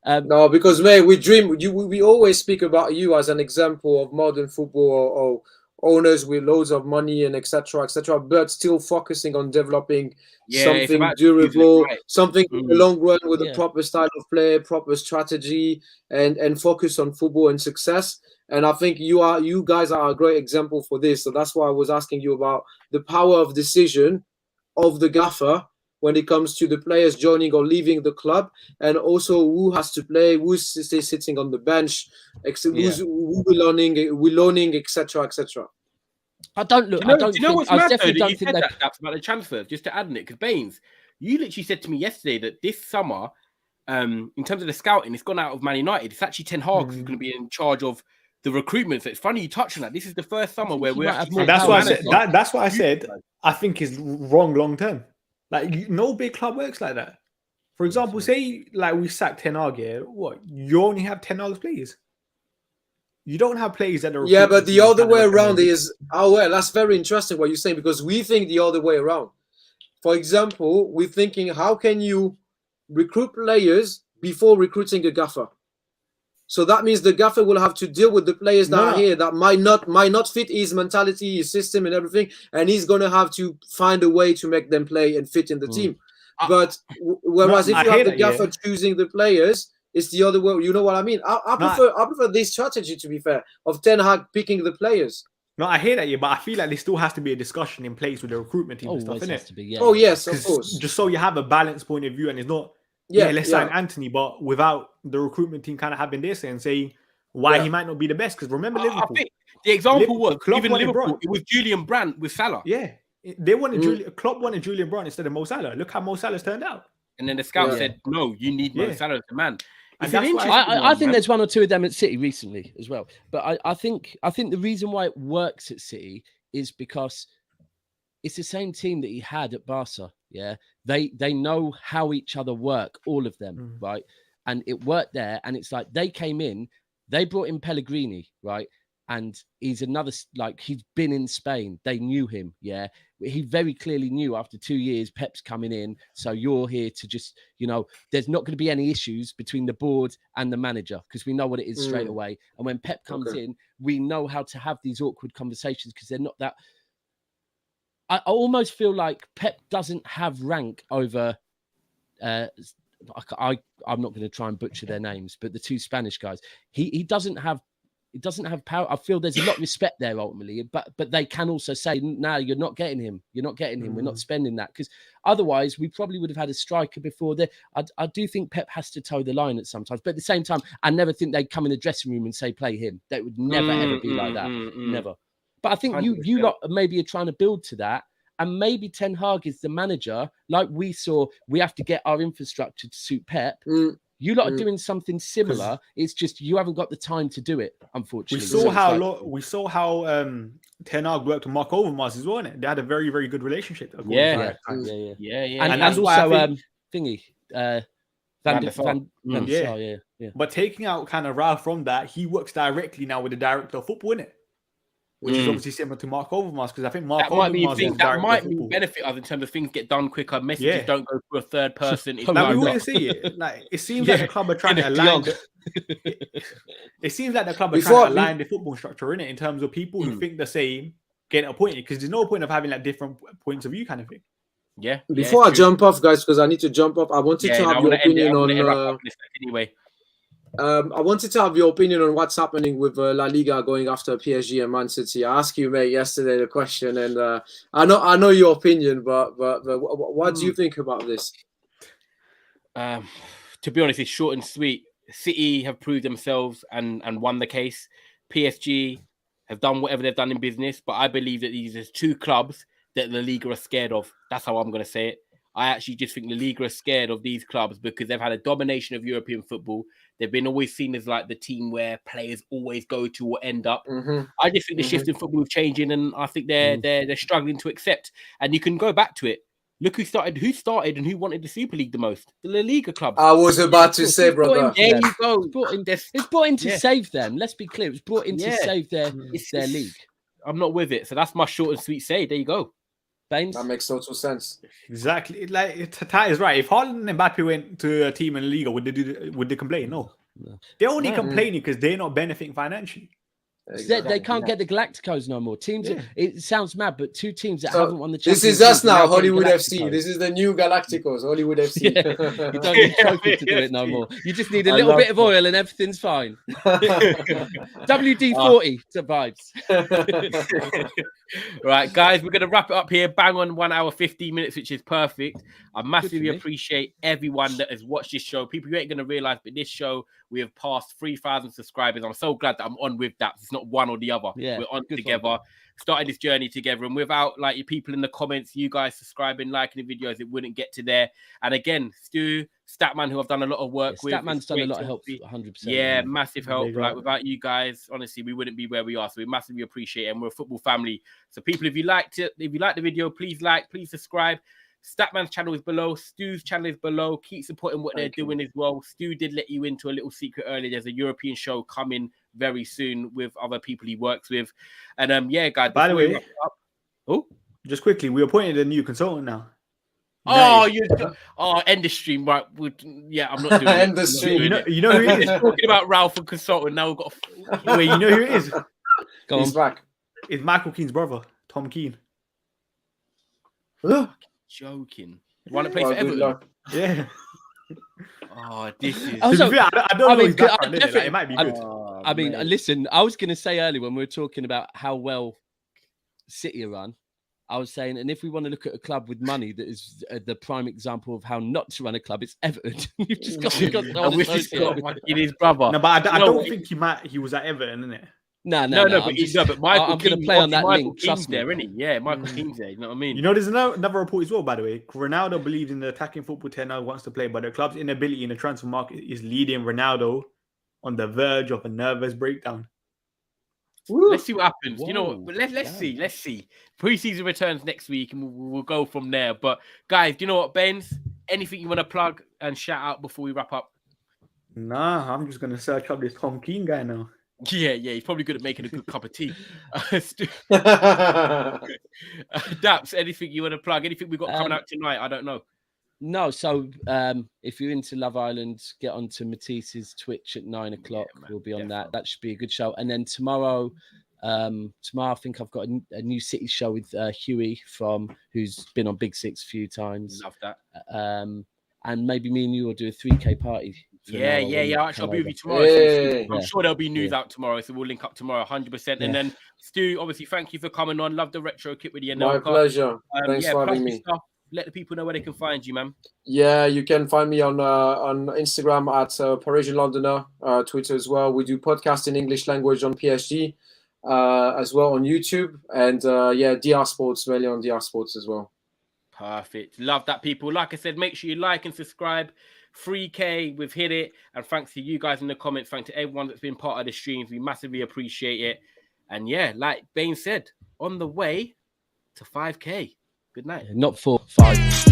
No, because mate, we dream. We always speak about you as an example of modern football or owners with loads of money and etc., but still focusing on developing something durable, something in the long run with a proper style of play, proper strategy, and focus on football and success. And I think you guys are a great example for this. So that's why I was asking you about the power of decision of the gaffer when it comes to the players joining or leaving the club, and also who has to play, who's sitting on the bench, who we're loaning, etc. I don't look. I definitely don't think that's about the transfers. Just to add on it, because Bains, you literally said to me yesterday that this summer, in terms of the scouting, it's gone out of Man United. It's actually Ten Hag who's going to be in charge of the recruitment. So it's funny you touch on that. This is the first summer where we're actually. That's why I said. That's why I said I think is wrong long term. Like, no big club works like that. For example, say like we sacked Ten Hag here. What? You only have Ten Hag's players. You don't have players that are. Yeah, but the other way around is that's very interesting what you're saying, because we think the other way around. For example, we're thinking, how can you recruit players before recruiting a gaffer? So that means the gaffer will have to deal with the players that are here that might not fit his mentality, his system, and everything, and he's gonna have to find a way to make them play and fit in the team. But whereas if you have the gaffer choosing the players, it's the other way. You know what I mean? I prefer this strategy, to be fair, of Ten Hag picking the players. No, I hear that, but I feel like there still has to be a discussion in place with the recruitment team and stuff, innit? Yes, of course. Just so you have a balanced point of view, and it's not. Let's sign Anthony, but without the recruitment team kind of having this and saying why he might not be the best. Because remember Liverpool. I think the example was even Liverpool. It was Julian Brandt with Salah. Yeah, they wanted Klopp wanted Julian Brandt instead of Mo Salah. Look how Mo Salah's turned out. And then the scout said, "No, you need Mo Salah as the man." I think there's one or two of them at City recently as well. But I think the reason why it works at City is because it's the same team that he had at Barca. Yeah, they know how each other work, all of them, right? And it worked there. And it's like they came in, they brought in Pellegrini, right? And he's another, like, he's been in Spain. They knew him, yeah. He very clearly knew after 2 years, Pep's coming in. So you're here to just, there's not going to be any issues between the board and the manager, because we know what it is straight away. And when Pep comes in, we know how to have these awkward conversations, because they're not that. I almost feel like Pep doesn't have rank over. I'm not going to try and butcher their names, but the two Spanish guys, he doesn't have power. I feel there's a lot of respect there ultimately, but they can also say, no, you're not getting him. You're not getting him. We're not spending that, because otherwise we probably would have had a striker before there. I do think Pep has to toe the line at sometimes, but at the same time, I never think they'd come in the dressing room and say, play him. That would never, ever be like that. Never. But I think 100%. you lot maybe are trying to build to that. And maybe Ten Hag is the manager, like we saw, we have to get our infrastructure to suit Pep. You lot are doing something similar. It's just you haven't got the time to do it, unfortunately. We saw how Ten Hag worked with Mark Overmars as well, innit? They had a very, very good relationship. Yeah. And also Van der Sar, yeah. But taking out kind of Ralph from that, he works directly now with the director of football, innit? Which is obviously similar to Mark Overmars, because I think Mark Overmars might benefit us in terms of things get done quicker. Messages don't go through a third person. Like, we want to see it. Like, it seems like the club are trying to align. It seems like the club are trying to align the football structure in it, in terms of people who think the same getting appointed, because there's no point of having like different points of view kind of thing. Yeah. Before I jump off, guys, because I need to jump off, I wanted to have your opinion on. Anyway. I wanted to have your opinion on what's happening with La Liga going after PSG and Man City. I asked you, mate, yesterday the question, and I know your opinion, but what do you think about this? To be honest, it's short and sweet. City have proved themselves and won the case. PSG, have done whatever they've done in business, but I believe that these are 2 clubs that La Liga are scared of. That's how I'm going to say it. I actually just think La Liga are scared of these clubs because they've had a domination of European football. They've been always seen as like the team where players always go to or end up. I just think the shift in football is changing, and I think they're struggling to accept. And you can go back to it. Look who started and who wanted the Super League the most. The La Liga clubs. I was about to say, brother. There you go. It's brought in to save them. Let's be clear. It was brought in to save their league. I'm not with it. So that's my short and sweet say. There you go. Bains? That makes total sense. Exactly. Like Tata is right. If Haaland and Mbappe went to a team in La Liga, would they complain? No. They're only complaining because they're not benefiting financially. Exactly. They can't get the Galacticos no more. Teams. It sounds mad, but 2 teams that haven't won the Champions League. This is us now, Hollywood FC. This is the new Galacticos, Hollywood FC. You don't need trophy to do it no more. You just need a little bit of oil and everything's fine. WD-40 survives. Right, guys, we're going to wrap it up here. Bang on 1 hour, 15 minutes, which is perfect. I massively appreciate everyone that has watched this show. People, you ain't going to realize, but this show, we have passed 3,000 subscribers. I'm so glad that I'm on with that. It's not one or the other. Yeah, we're on together. Started this journey together, and without like your people in the comments, you guys subscribing, liking the videos, it wouldn't get to there. And again, Stu, Statman, who I've done a lot of work with. Statman's done a lot of help, 100%. Yeah, massive help. Like without you guys, honestly, we wouldn't be where we are. So we massively appreciate it, and we're a football family. So people, if you liked it, if you like the video, please like, please subscribe. Statman's channel is below. Stu's channel is below. Keep supporting what they're doing as well. Stu did let you into a little secret earlier. There's a European show coming very soon with other people he works with. And yeah, guys. By the way, just quickly, we appointed a new consultant now. End the stream, right? Yeah, I'm not doing it. End the stream. You know who it is? Talking about Ralph and consultant. Now we've got. Wait, you know who it is? He's back. It's Michael Keane's brother, Tom Keane. Joking. Want to play for Everton? Yeah. Oh, this is. I don't know. It might be good. Listen, I was going to say earlier when we were talking about how well City are run, I was saying, and if we want to look at a club with money that is the prime example of how not to run a club, it's Everton. You've just got his brother. No, but I don't think he was at Everton, isn't it? No, but Michael I'm going to play on that link. Trust me, isn't he? Yeah, Michael Keane's there. You know what I mean? You know, there's another report as well, by the way. Ronaldo believes in the attacking football 10 now wants to play, but the club's inability in the transfer market is leading Ronaldo on the verge of a nervous breakdown. Let's see what happens. You know, but let's see. Pre-season returns next week, and we'll go from there. But guys, do you know what, Bains? Anything you want to plug and shout out before we wrap up? Nah, I'm just gonna search up this Tom Keane guy now. Yeah, he's probably good at making a good cup of tea. Daps, anything you want to plug? Anything we got coming out tonight? I don't know. No, so if you're into Love Island, get onto Matisse's Twitch at 9 o'clock. We'll be on that. That should be a good show. And then tomorrow, I think I've got a new City show with Huey who's been on Big Six a few times. Love that. And maybe me and you will do a 3K party. Yeah. Actually, I'll be with you tomorrow. Yeah. I'm sure there'll be news out tomorrow, so we'll link up tomorrow 100%. And then, Stu, obviously, thank you for coming on. Love the retro kit with the NL. My pleasure. Thanks for having me. Let the people know where they can find you, man. Yeah, you can find me on Instagram at Parisian Londoner, Twitter as well. We do podcast in English language on PSG as well on YouTube. And DR Sports, mainly on DR Sports as well. Perfect. Love that, people. Like I said, make sure you like and subscribe. 3K, we've hit it. And thanks to you guys in the comments. Thanks to everyone that's been part of the streams. We massively appreciate it. And yeah, like Bain said, on the way to 5K. Good night. Not 4, 5.